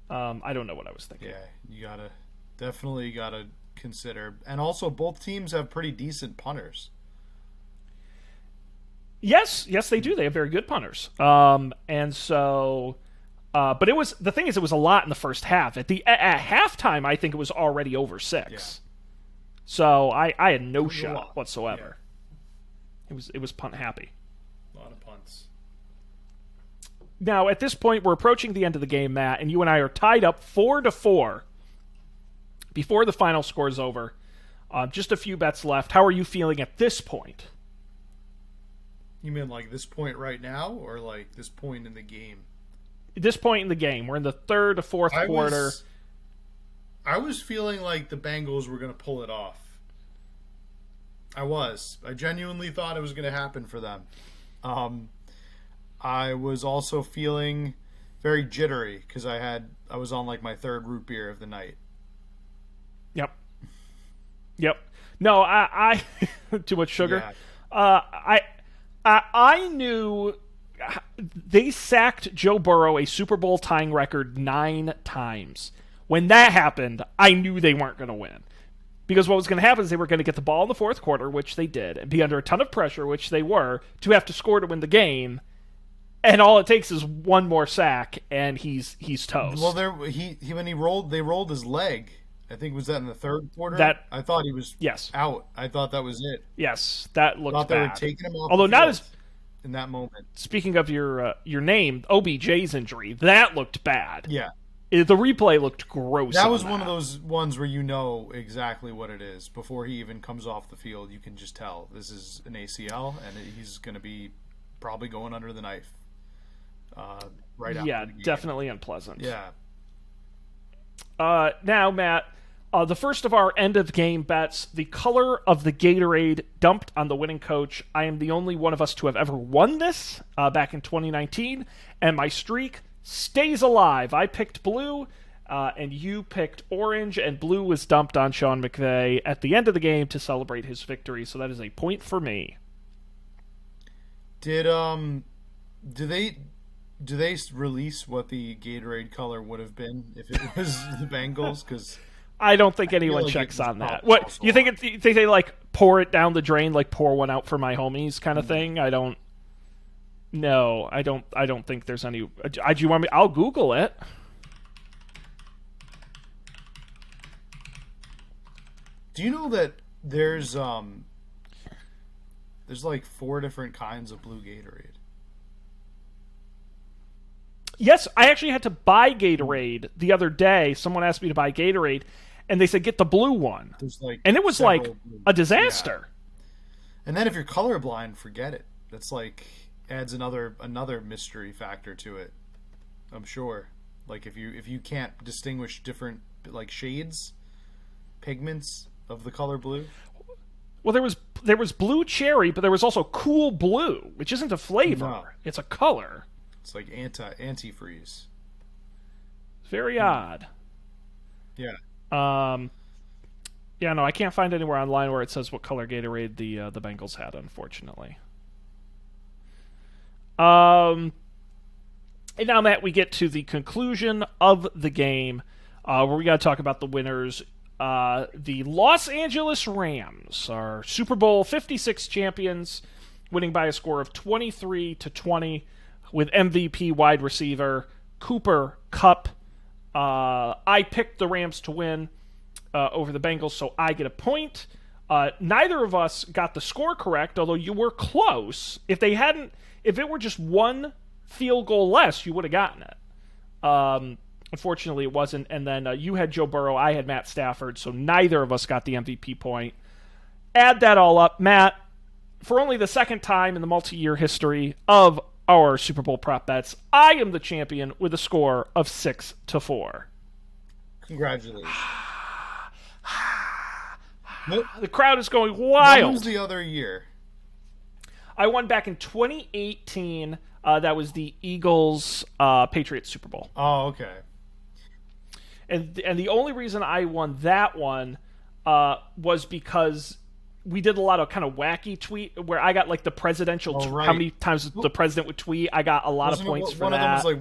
I don't know what I was thinking. Yeah, you definitely gotta consider. And also, both teams have pretty decent punters. Yes, they do. They have very good punters. And so, but the thing is, it was a lot in the first half. At halftime, I think it was already over 6. Yeah. So I had no shot whatsoever. Yeah. It was punt happy. A lot of punts. Now, at this point, we're approaching the end of the game, Matt, and you and I are tied up 4-4 before the final score is over. Just a few bets left. How are you feeling at this point? You mean like this point right now, or like this point in the game? At this point in the game. We're in the third to fourth quarter. I was feeling like the Bengals were going to pull it off. I genuinely thought it was going to happen for them. I was also feeling very jittery because I was on like my third root beer of the night. Yep. No, I too much sugar. Yeah. I knew they sacked Joe Burrow a Super Bowl tying record 9 times. When that happened, I knew they weren't going to win. Because what was going to happen is they were going to get the ball in the fourth quarter, which they did, and be under a ton of pressure, which they were, to have to score to win the game. And all it takes is one more sack, and he's toast. Well, when they rolled his leg. I think was that in the third quarter. I thought he was out. I thought that was it. Yes, that looked bad. They were taking him off. Although the not field as in that moment. Speaking of your name, OBJ's injury, that looked bad. Yeah. The replay looked gross. That was one of those ones where you know exactly what it is before he even comes off the field. You can just tell this is an ACL, and he's going to be probably going under the knife. Right after the game. Definitely unpleasant. Yeah. Now, Matt, the first of our end-of-game bets, the color of the Gatorade dumped on the winning coach. I am the only one of us to have ever won this back in 2019, and my streak stays alive. I picked blue, and you picked orange, and blue was dumped on Sean McVay at the end of the game to celebrate his victory, so that is a point for me. Do they release what the Gatorade color would have been if it was the Bengals? Because I don't think anyone checks on that. What you think? You think they like pour it down the drain, like pour one out for my homies, kind of thing? I don't. No, I don't. I don't think there's any. Do you want me? I'll Google it. Do you know that there's like 4 different kinds of blue Gatorade? Yes, I actually had to buy Gatorade the other day. Someone asked me to buy Gatorade, and they said, get the blue one. And it was like a disaster. Yeah. And then if you're colorblind, forget it. That's like adds another mystery factor to it. I'm sure. Like if you can't distinguish different like shades, pigments of the color blue. Well, there was blue cherry, but there was also cool blue, which isn't a flavor. No. It's a color. It's like antifreeze. Very odd. Yeah. Yeah, no, I can't find anywhere online where it says what color Gatorade the Bengals had, unfortunately. And now, Matt, we get to the conclusion of the game, where we got to talk about the winners. The Los Angeles Rams are Super Bowl 56 champions, winning by a score of 23-20. With MVP wide receiver Cooper Kupp. I picked the Rams to win over the Bengals, so I get a point. Neither of us got the score correct, although you were close. If it were just one field goal less, you would have gotten it. Unfortunately, it wasn't. And then you had Joe Burrow, I had Matt Stafford, so neither of us got the MVP point. Add that all up, Matt. For only the second time in the multi-year history of our Super Bowl prop bets, I am the champion with a score of 6-4. Congratulations. The crowd is going wild. When was the other year? I won back in 2018. That was the Eagles Patriots Super Bowl. Oh, okay. And the only reason I won that one was because we did a lot of kind of wacky tweet where I got like the presidential how many times the president would tweet. I got a lot of points for that. One of them was like,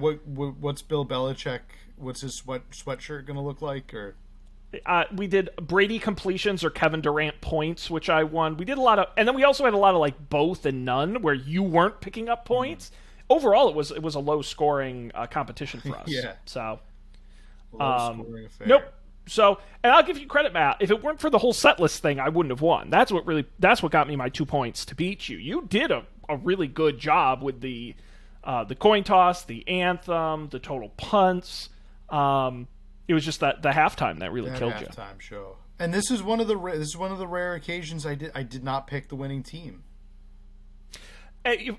what's Bill Belichick? What's his sweatshirt going to look like? Or we did Brady completions or Kevin Durant points, which I won. We did a lot of, and then we also had a lot of like both and none, where you weren't picking up points. Overall, it was a low scoring competition for us. Yeah. So, low scoring affair. Nope. So, and I'll give you credit, Matt. If it weren't for the whole set list thing, I wouldn't have won. That's what got me my 2 points to beat you. You did a really good job with the coin toss, the anthem, the total punts. It was just that the halftime that really killed you. Halftime show. And this is one of the rare occasions I did not pick the winning team.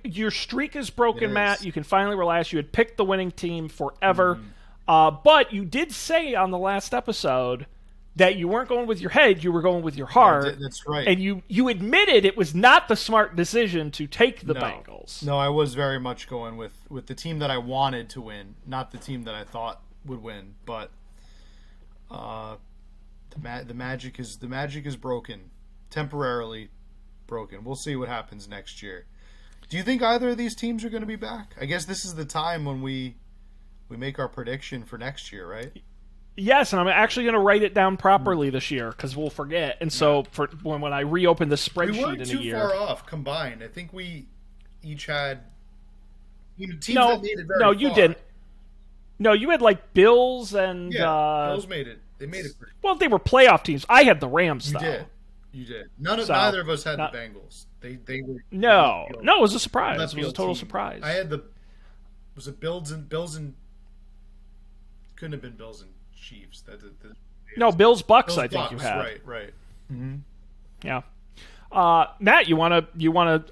Your streak is broken, Matt. You can finally relax. You had picked the winning team forever. But you did say on the last episode that you weren't going with your head, you were going with your heart. That's right. And you admitted it was not the smart decision to take the Bengals. No, I was very much going with the team that I wanted to win, not the team that I thought would win. But the magic is broken, temporarily broken. We'll see what happens next year. Do you think either of these teams are going to be back? I guess this is the time when we make our prediction for next year, right? Yes, and I'm actually going to write it down properly this year because we'll forget. And so for when I reopen the spreadsheet we weren't in a too year, far off combined. I think we each had teams no, that made it very no, far. you didn't. No, you had like Bills and Bills made it. They made it pretty. Well, they were playoff teams. I had the Rams. You did. Neither of us had the Bengals. They were. No, it was a surprise. It was a total surprise. I had was it Bills and couldn't have been Bills and Chiefs. No, Bills Bucks. I think Bucks, you had. Right. Mm-hmm. Yeah. Matt, you wanna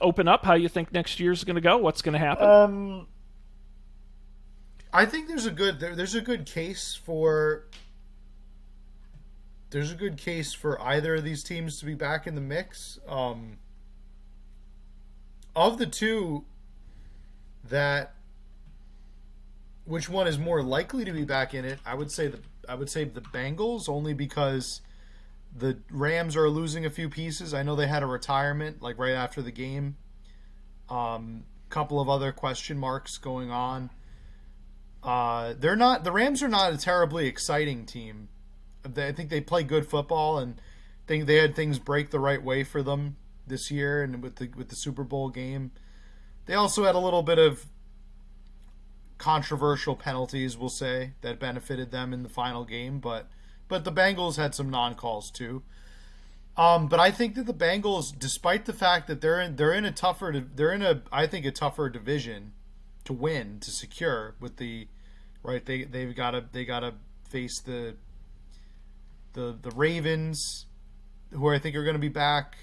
open up how you think next year's going to go? What's going to happen? I think there's a good case for either of these teams to be back in the mix. Of the two, which one is more likely to be back in it? I would say the Bengals, only because the Rams are losing a few pieces. I know they had a retirement like right after the game. Couple of other question marks going on. The Rams are not a terribly exciting team. I think they play good football, and think they had things break the right way for them this year, and with the Super Bowl game. They also had a little bit of controversial penalties, we'll say, that benefited them in the final game, but the Bengals had some non-calls too. But I think that the Bengals, despite the fact that they're in a tougher division to win, to secure with the right, they gotta face the Ravens, who I think are going to be back.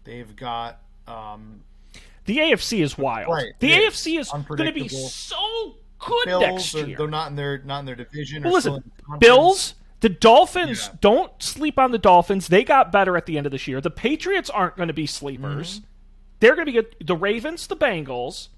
They've got the AFC is wild. Right, the AFC is going to be so good next year. They're not in their division. Well, listen, Bills, the Dolphins. Yeah. Don't sleep on the Dolphins. They got better at the end of this year. The Patriots aren't going to be sleepers. Mm-hmm. They're going to be good. The Ravens, the Bengals.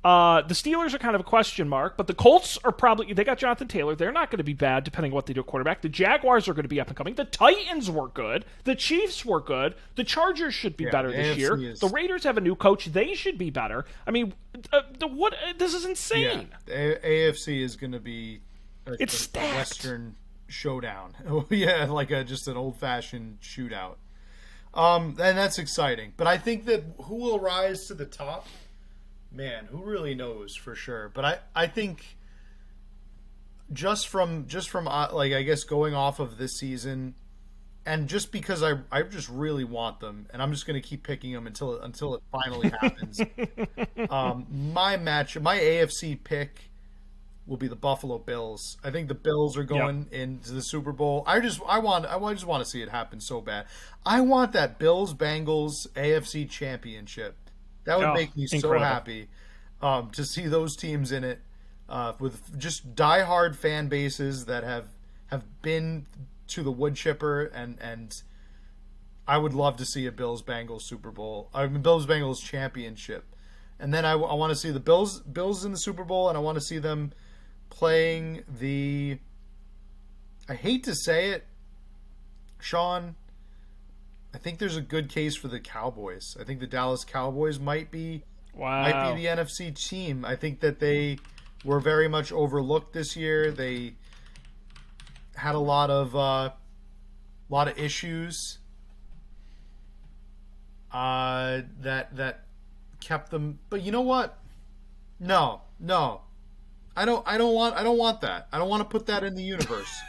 The Steelers are kind of a question mark, but the Colts are probably, they got Jonathan Taylor. They're not going to be bad depending on what they do at quarterback. The Jaguars are going to be up and coming. The Titans were good. The Chiefs were good. The Chargers should be better this year. The Raiders have a new coach. They should be better. I mean, this is insane. Yeah. The AFC is going to be it's a Western showdown. Like just an old-fashioned shootout. And that's exciting. But I think that who will rise to the top? Man, who really knows for sure? But I think just from like, I guess, going off of this season, and just because I just really want them, and I'm just going to keep picking them until it finally happens. My AFC pick will be the Buffalo Bills. I think the Bills are going into the Super Bowl. I just want to see it happen so bad. I want that Bills Bengals AFC championship. That would make me so happy to see those teams in it with just diehard fan bases that have been to the wood chipper, and I would love to see a Bills Bengals Super Bowl. Bills Bengals championship, and then I want to see the Bills in the Super Bowl, and I want to see them playing the. I hate to say it, Sean. I think there's a good case for the Cowboys. I think the Dallas Cowboys might be the NFC team. I think that they were very much overlooked this year. They had a lot of issues that kept them. But you know what? No. I don't want that. I don't want to put that in the universe.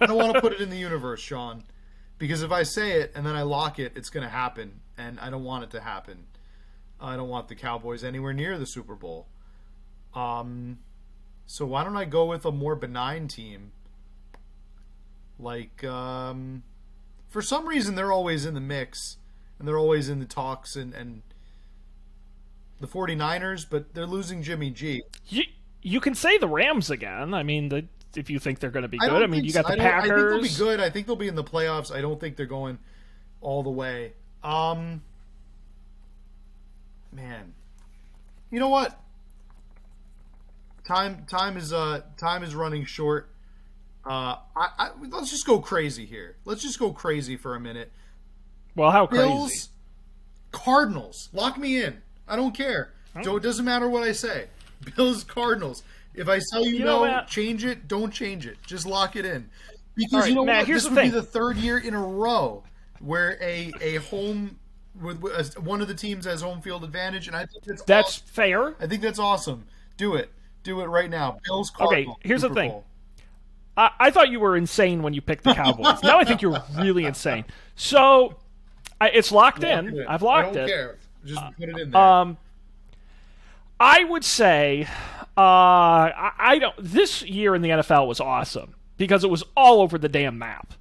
I don't want to put it in the universe, Sean. Because if I say it and then I lock it, it's going to happen, and I don't want it to happen. I don't want the Cowboys anywhere near the Super Bowl. So why don't I go with a more benign team? Like, for some reason, they're always in the mix, and they're always in the talks, and the 49ers, but they're losing Jimmy G. You can say the Rams again. I mean, if you think they're going to be I good. don't I mean, think you got so. the I think they'll be Packers. good. I think they'll be in the playoffs. I don't think they're going all the way. Man, you know what? Time is running short. Let's just go crazy here. Let's just go crazy for a minute. Well, how Bills, crazy? Cardinals. Lock me in. I don't care. It doesn't matter what I say. Bills, Cardinals. If I tell you no, Matt, change it. Don't change it. Just lock it in. Because right, you know Matt, what? here's This the would thing. be the third year in a row where a home with one of the teams has home field advantage, and I think That's awesome. fair. I think that's awesome. Do it right now. Bills, Okay, Cardinals. here's Super the thing. Bowl. I thought you were insane when you picked the Cowboys. Now I think you're really insane. So it's locked in. I've locked I don't it. care. Just put it in there. I would say I don't. This year in the NFL was awesome because it was all over the damn map,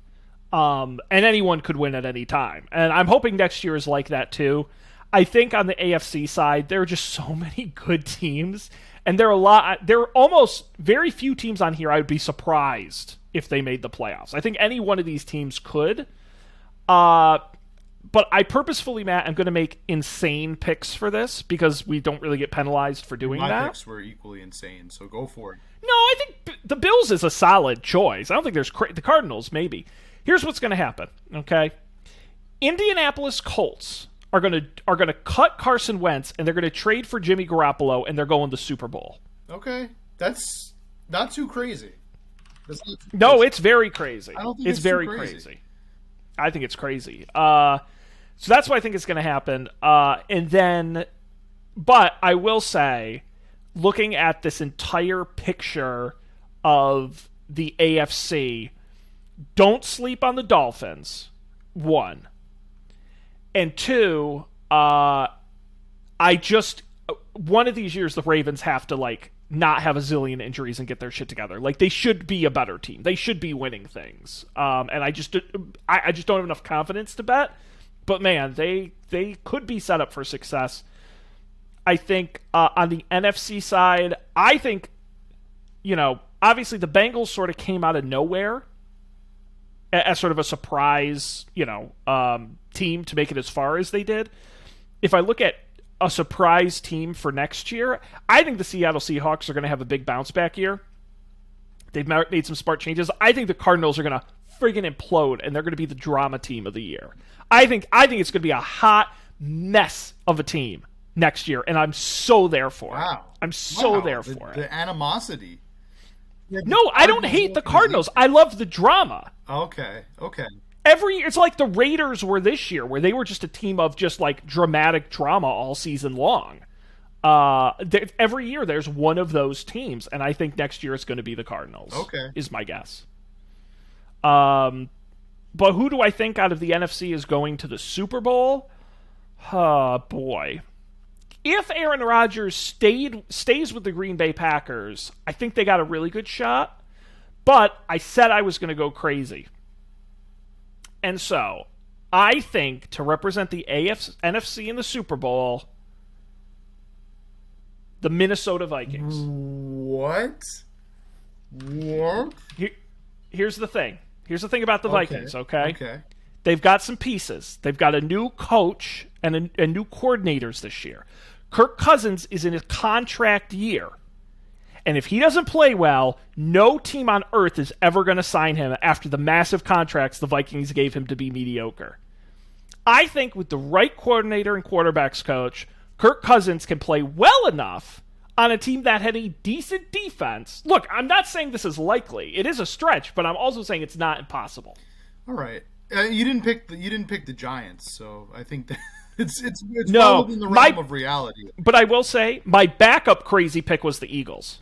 and anyone could win at any time. And I'm hoping next year is like that too. I think on the AFC side, there are just so many good teams, and there are almost very few teams on here I would be surprised if they made the playoffs. I think any one of these teams could. But I purposefully, Matt, I'm going to make insane picks for this because we don't really get penalized for doing My that. picks were equally insane, so go for it. No, I think the Bills is a solid choice. I don't think there's the Cardinals, maybe. Here's what's going to happen, okay? Indianapolis Colts are going to cut Carson Wentz, and they're going to trade for Jimmy Garoppolo, and they're going to the Super Bowl. Okay. That's not too crazy. No, it's very crazy. I don't think it's it's very too crazy. crazy. I think it's crazy. So that's what I think is going to happen. And then, but I will say, looking at this entire picture of the AFC, don't sleep on the Dolphins, one. And two, one of these years the Ravens have to, not have a zillion injuries and get their shit together. They should be a better team. They should be winning things. And I just don't have enough confidence to bet. But man, they could be set up for success. I think on the NFC side, I think, obviously the Bengals sort of came out of nowhere as sort of a surprise, team to make it as far as they did. If I look at a surprise team for next year, I think the Seattle Seahawks are going to have a big bounce back year. They've made some smart changes. I think the Cardinals are going to friggin' implode, and they're going to be the drama team of the year. I think it's going to be a hot mess of a team next year, and I'm so there for it. I'm so there for it. The animosity. No, I don't hate the Cardinals. I love the drama. Okay. Every year, it's like the Raiders were this year, where they were just a team of just dramatic drama all season long. Every year there's one of those teams, and I think next year it's going to be the Cardinals. Okay, is my guess. But who do I think out of the NFC is going to the Super Bowl? Boy. If Aaron Rodgers stays with the Green Bay Packers, I think they got a really good shot. But I said I was going to go crazy. And so, I think to represent the NFC in the Super Bowl, the Minnesota Vikings. What? Here's the thing. Here's the thing about the Vikings, okay? Okay. They've got some pieces. They've got a new coach and new coordinators this year. Kirk Cousins is in his contract year. And if he doesn't play well, no team on earth is ever going to sign him after the massive contracts the Vikings gave him to be mediocre. I think with the right coordinator and quarterbacks coach, Kirk Cousins can play well enough on a team that had a decent defense. Look, I'm not saying this is likely. It is a stretch, but I'm also saying it's not impossible. All right. You didn't pick the Giants, so I think that it's well within the realm of reality. But I will say my backup crazy pick was the Eagles.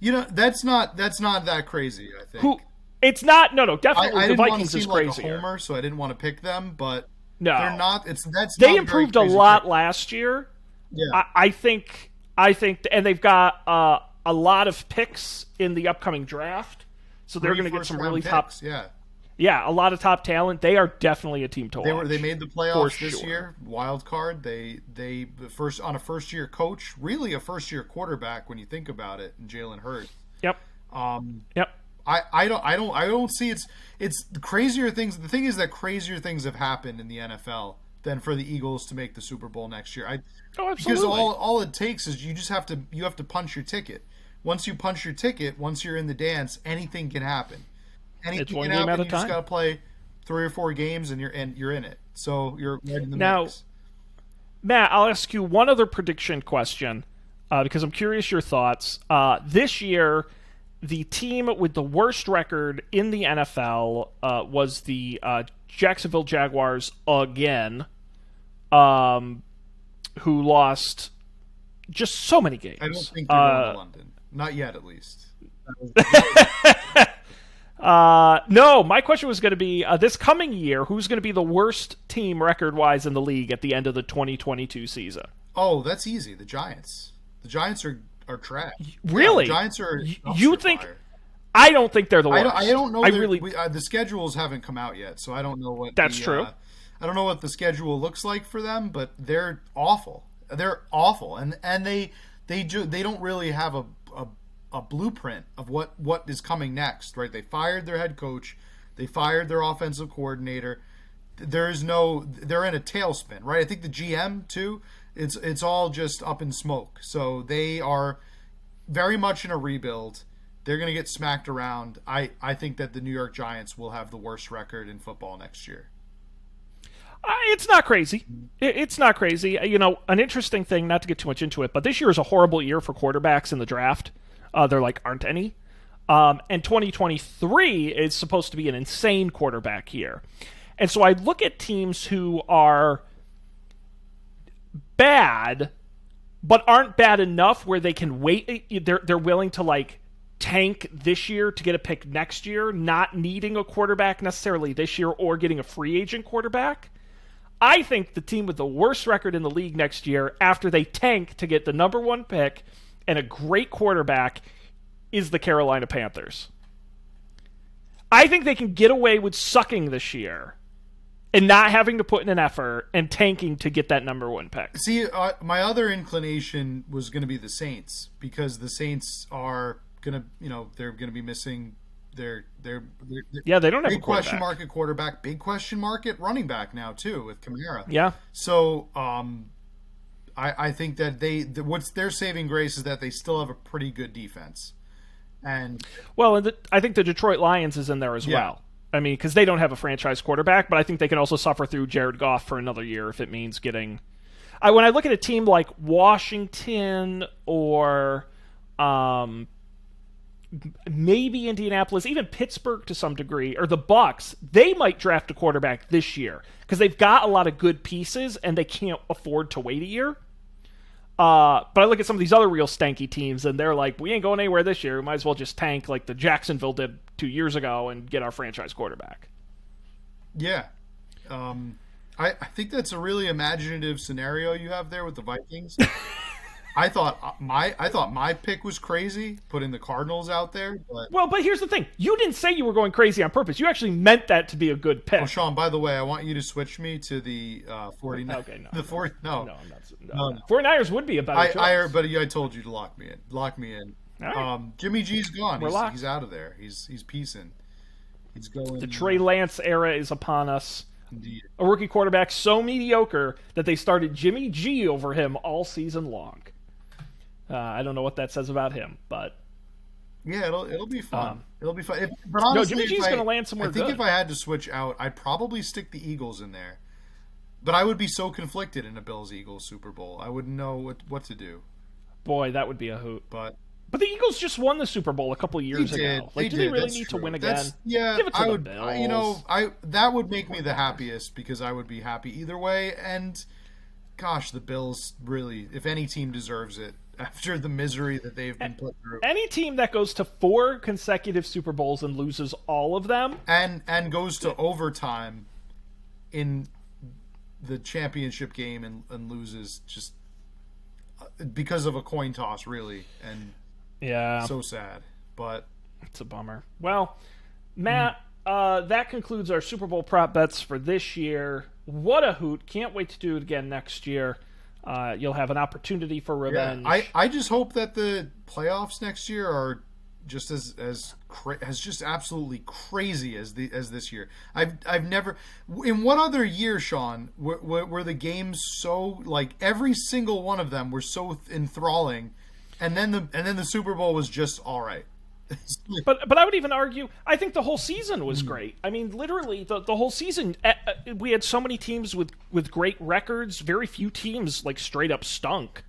That's not that crazy, I think. It's not. No, definitely I the didn't want Vikings to is seem like crazier. a homer, so I didn't want to pick them, but no, they're not. They improved a lot pick. last year. Yeah. I think, and they've got a lot of picks in the upcoming draft, so they're going to get some really top. Yeah, a lot of top talent. They are definitely a team to watch. They made the playoffs this year. Wild card. They on a first year coach, really a first year quarterback when you think about it, and Jalen Hurts. Yep. I I don't see it's crazier things. The thing is that crazier things have happened in the NFL than for the Eagles to make the Super Bowl next year. Oh, absolutely. Because all it takes is you have to punch your ticket. Once you punch your ticket, once you're in the dance, anything can happen. It's one game at a time. You just got to play 3 or 4 games and you're in it. So you're right in the mix. Matt, I'll ask you one other prediction question because I'm curious your thoughts. This year, the team with the worst record in the NFL was the Jacksonville Jaguars again, who lost just so many games. I don't think they're going to London. Not yet, at least. No, my question was going to be, this coming year, who's going to be the worst team record-wise in the league at the end of the 2022 season? Oh, that's easy. The Giants. The Giants are trash. Really? Yeah, the Giants are. You think? Fire. I don't think they're the worst. I don't know. The schedules haven't come out yet, so I don't know what. That's true. I don't know what the schedule looks like for them, but they're awful. They're awful, and they don't really have a blueprint of what is coming next, right? They fired their head coach, they fired their offensive coordinator. They're in a tailspin, right? I think the GM too. It's all just up in smoke. So they are very much in a rebuild. They're going to get smacked around. I think that the New York Giants will have the worst record in football next year. It's not crazy. It's not crazy. An interesting thing, not to get too much into it, but this year is a horrible year for quarterbacks in the draft. There aren't any. And 2023 is supposed to be an insane quarterback year. And so I look at teams who are bad, but aren't bad enough where they can wait. They're willing to tank this year to get a pick next year, not needing a quarterback necessarily this year or getting a free agent quarterback. I think the team with the worst record in the league next year, after they tank to get the number 1 pick and a great quarterback, is the Carolina Panthers. I think they can get away with sucking this year and not having to put in an effort and tanking to get that number 1 pick. See, my other inclination was going to be the Saints, because the Saints are going to, they're going to be missing their yeah, they don't have a big question mark at quarterback, big question mark at running back now too with Kamara. Yeah. So I think that what's their saving grace is that they still have a pretty good defense. And I think the Detroit Lions is in there as well. I mean, because they don't have a franchise quarterback, but I think they can also suffer through Jared Goff for another year if it means getting. When I look at a team like Washington or maybe Indianapolis, even Pittsburgh to some degree, or the Bucks, they might draft a quarterback this year because they've got a lot of good pieces and they can't afford to wait a year. But I look at some of these other real stanky teams, and they're like, we ain't going anywhere this year. We might as well just tank like the Jacksonville did 2 years ago and get our franchise quarterback. Yeah. I think that's a really imaginative scenario you have there with the Vikings. I thought my pick was crazy, putting the Cardinals out there. But here's the thing. You didn't say you were going crazy on purpose. You actually meant that to be a good pick. Oh, Sean, by the way, I want you to switch me to the 49ers. Okay, no. The 40, no. No, I'm not. No. 49ers would be a better choice. But I told you to lock me in. Lock me in. All right. Jimmy G's gone. He's out of there. He's piecing. He's going. The Trey Lance era is upon us. Indeed. A rookie quarterback so mediocre that they started Jimmy G over him all season long. I don't know what that says about him, but yeah, it'll be fun. It'll be fun. But honestly, Jimmy G's going to land somewhere good. I think if I had to switch out, I'd probably stick the Eagles in there. But I would be so conflicted in a Bills-Eagles Super Bowl. I wouldn't know what to do. Boy, that would be a hoot. But the Eagles just won the Super Bowl a couple years ago. Do they really need to win again? Give it to the Bills. That would make me the happiest because I would be happy either way. And gosh, the Bills really, if any team deserves it, after the misery that they've been put through. Any team that goes to 4 consecutive Super Bowls and loses all of them. And goes to overtime in the championship game and loses just because of a coin toss, really. And yeah, so sad. But it's a bummer. Well, Matt, that concludes our Super Bowl prop bets for this year. What a hoot. Can't wait to do it again next year. You'll have an opportunity for revenge. Yeah, I just hope that the playoffs next year are just as just absolutely crazy as this year. I've never, in what other year, Sean, were the games so, like, every single one of them were so enthralling, and then the Super Bowl was just all right. But I would even argue, I think the whole season was great. I mean, literally, the whole season, we had so many teams with great records. Very few teams, like, straight up stunk.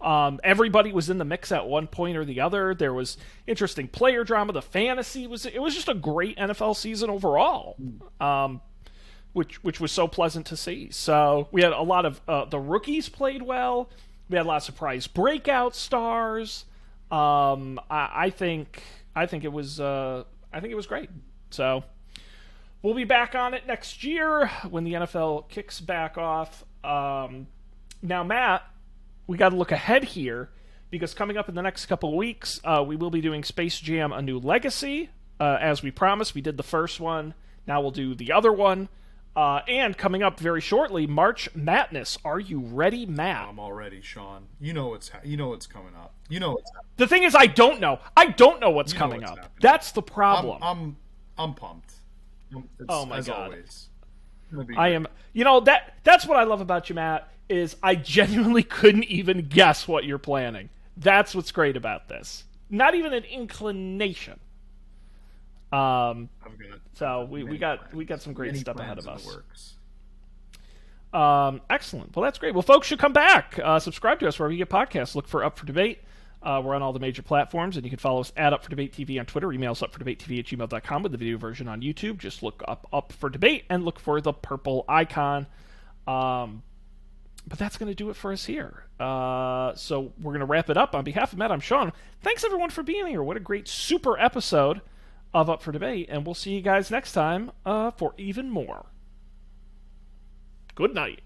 Everybody was in the mix at one point or the other. There was interesting player drama. The fantasy it was just a great NFL season overall, which was so pleasant to see. So we had a lot of the rookies played well. We had a lot of surprise breakout stars. I think it was great. So we'll be back on it next year when the NFL kicks back off. Now, Matt, we got to look ahead here because coming up in the next couple of weeks, we will be doing Space Jam: A New Legacy. As we promised, we did the first one. Now we'll do the other one. And coming up very shortly, March Madness. Are you ready, Matt? I'm all ready, Sean. You know what's coming up. You know what's happening. The thing is, I don't know. I don't know what's coming up. Happening. That's the problem. I'm pumped. Oh my God. Always. I am. That's what I love about you, Matt. Is I genuinely couldn't even guess what you're planning. That's what's great about this. Not even an inclination. So we got some great stuff ahead of us. Excellent. Well, that's great. Well, folks should come back. Subscribe to us wherever you get podcasts. Look for Up for Debate. We're on all the major platforms, and you can follow us at Up for Debate TV on Twitter. Email us upfordebatetv@gmail.com with the video version on YouTube. Just look up for Debate and look for the purple icon. But that's going to do it for us here. So we're going to wrap it up. On behalf of Matt, I'm Sean. Thanks, everyone, for being here. What a great, super episode of Up for Debate. And we'll see you guys next time for even more. Good night.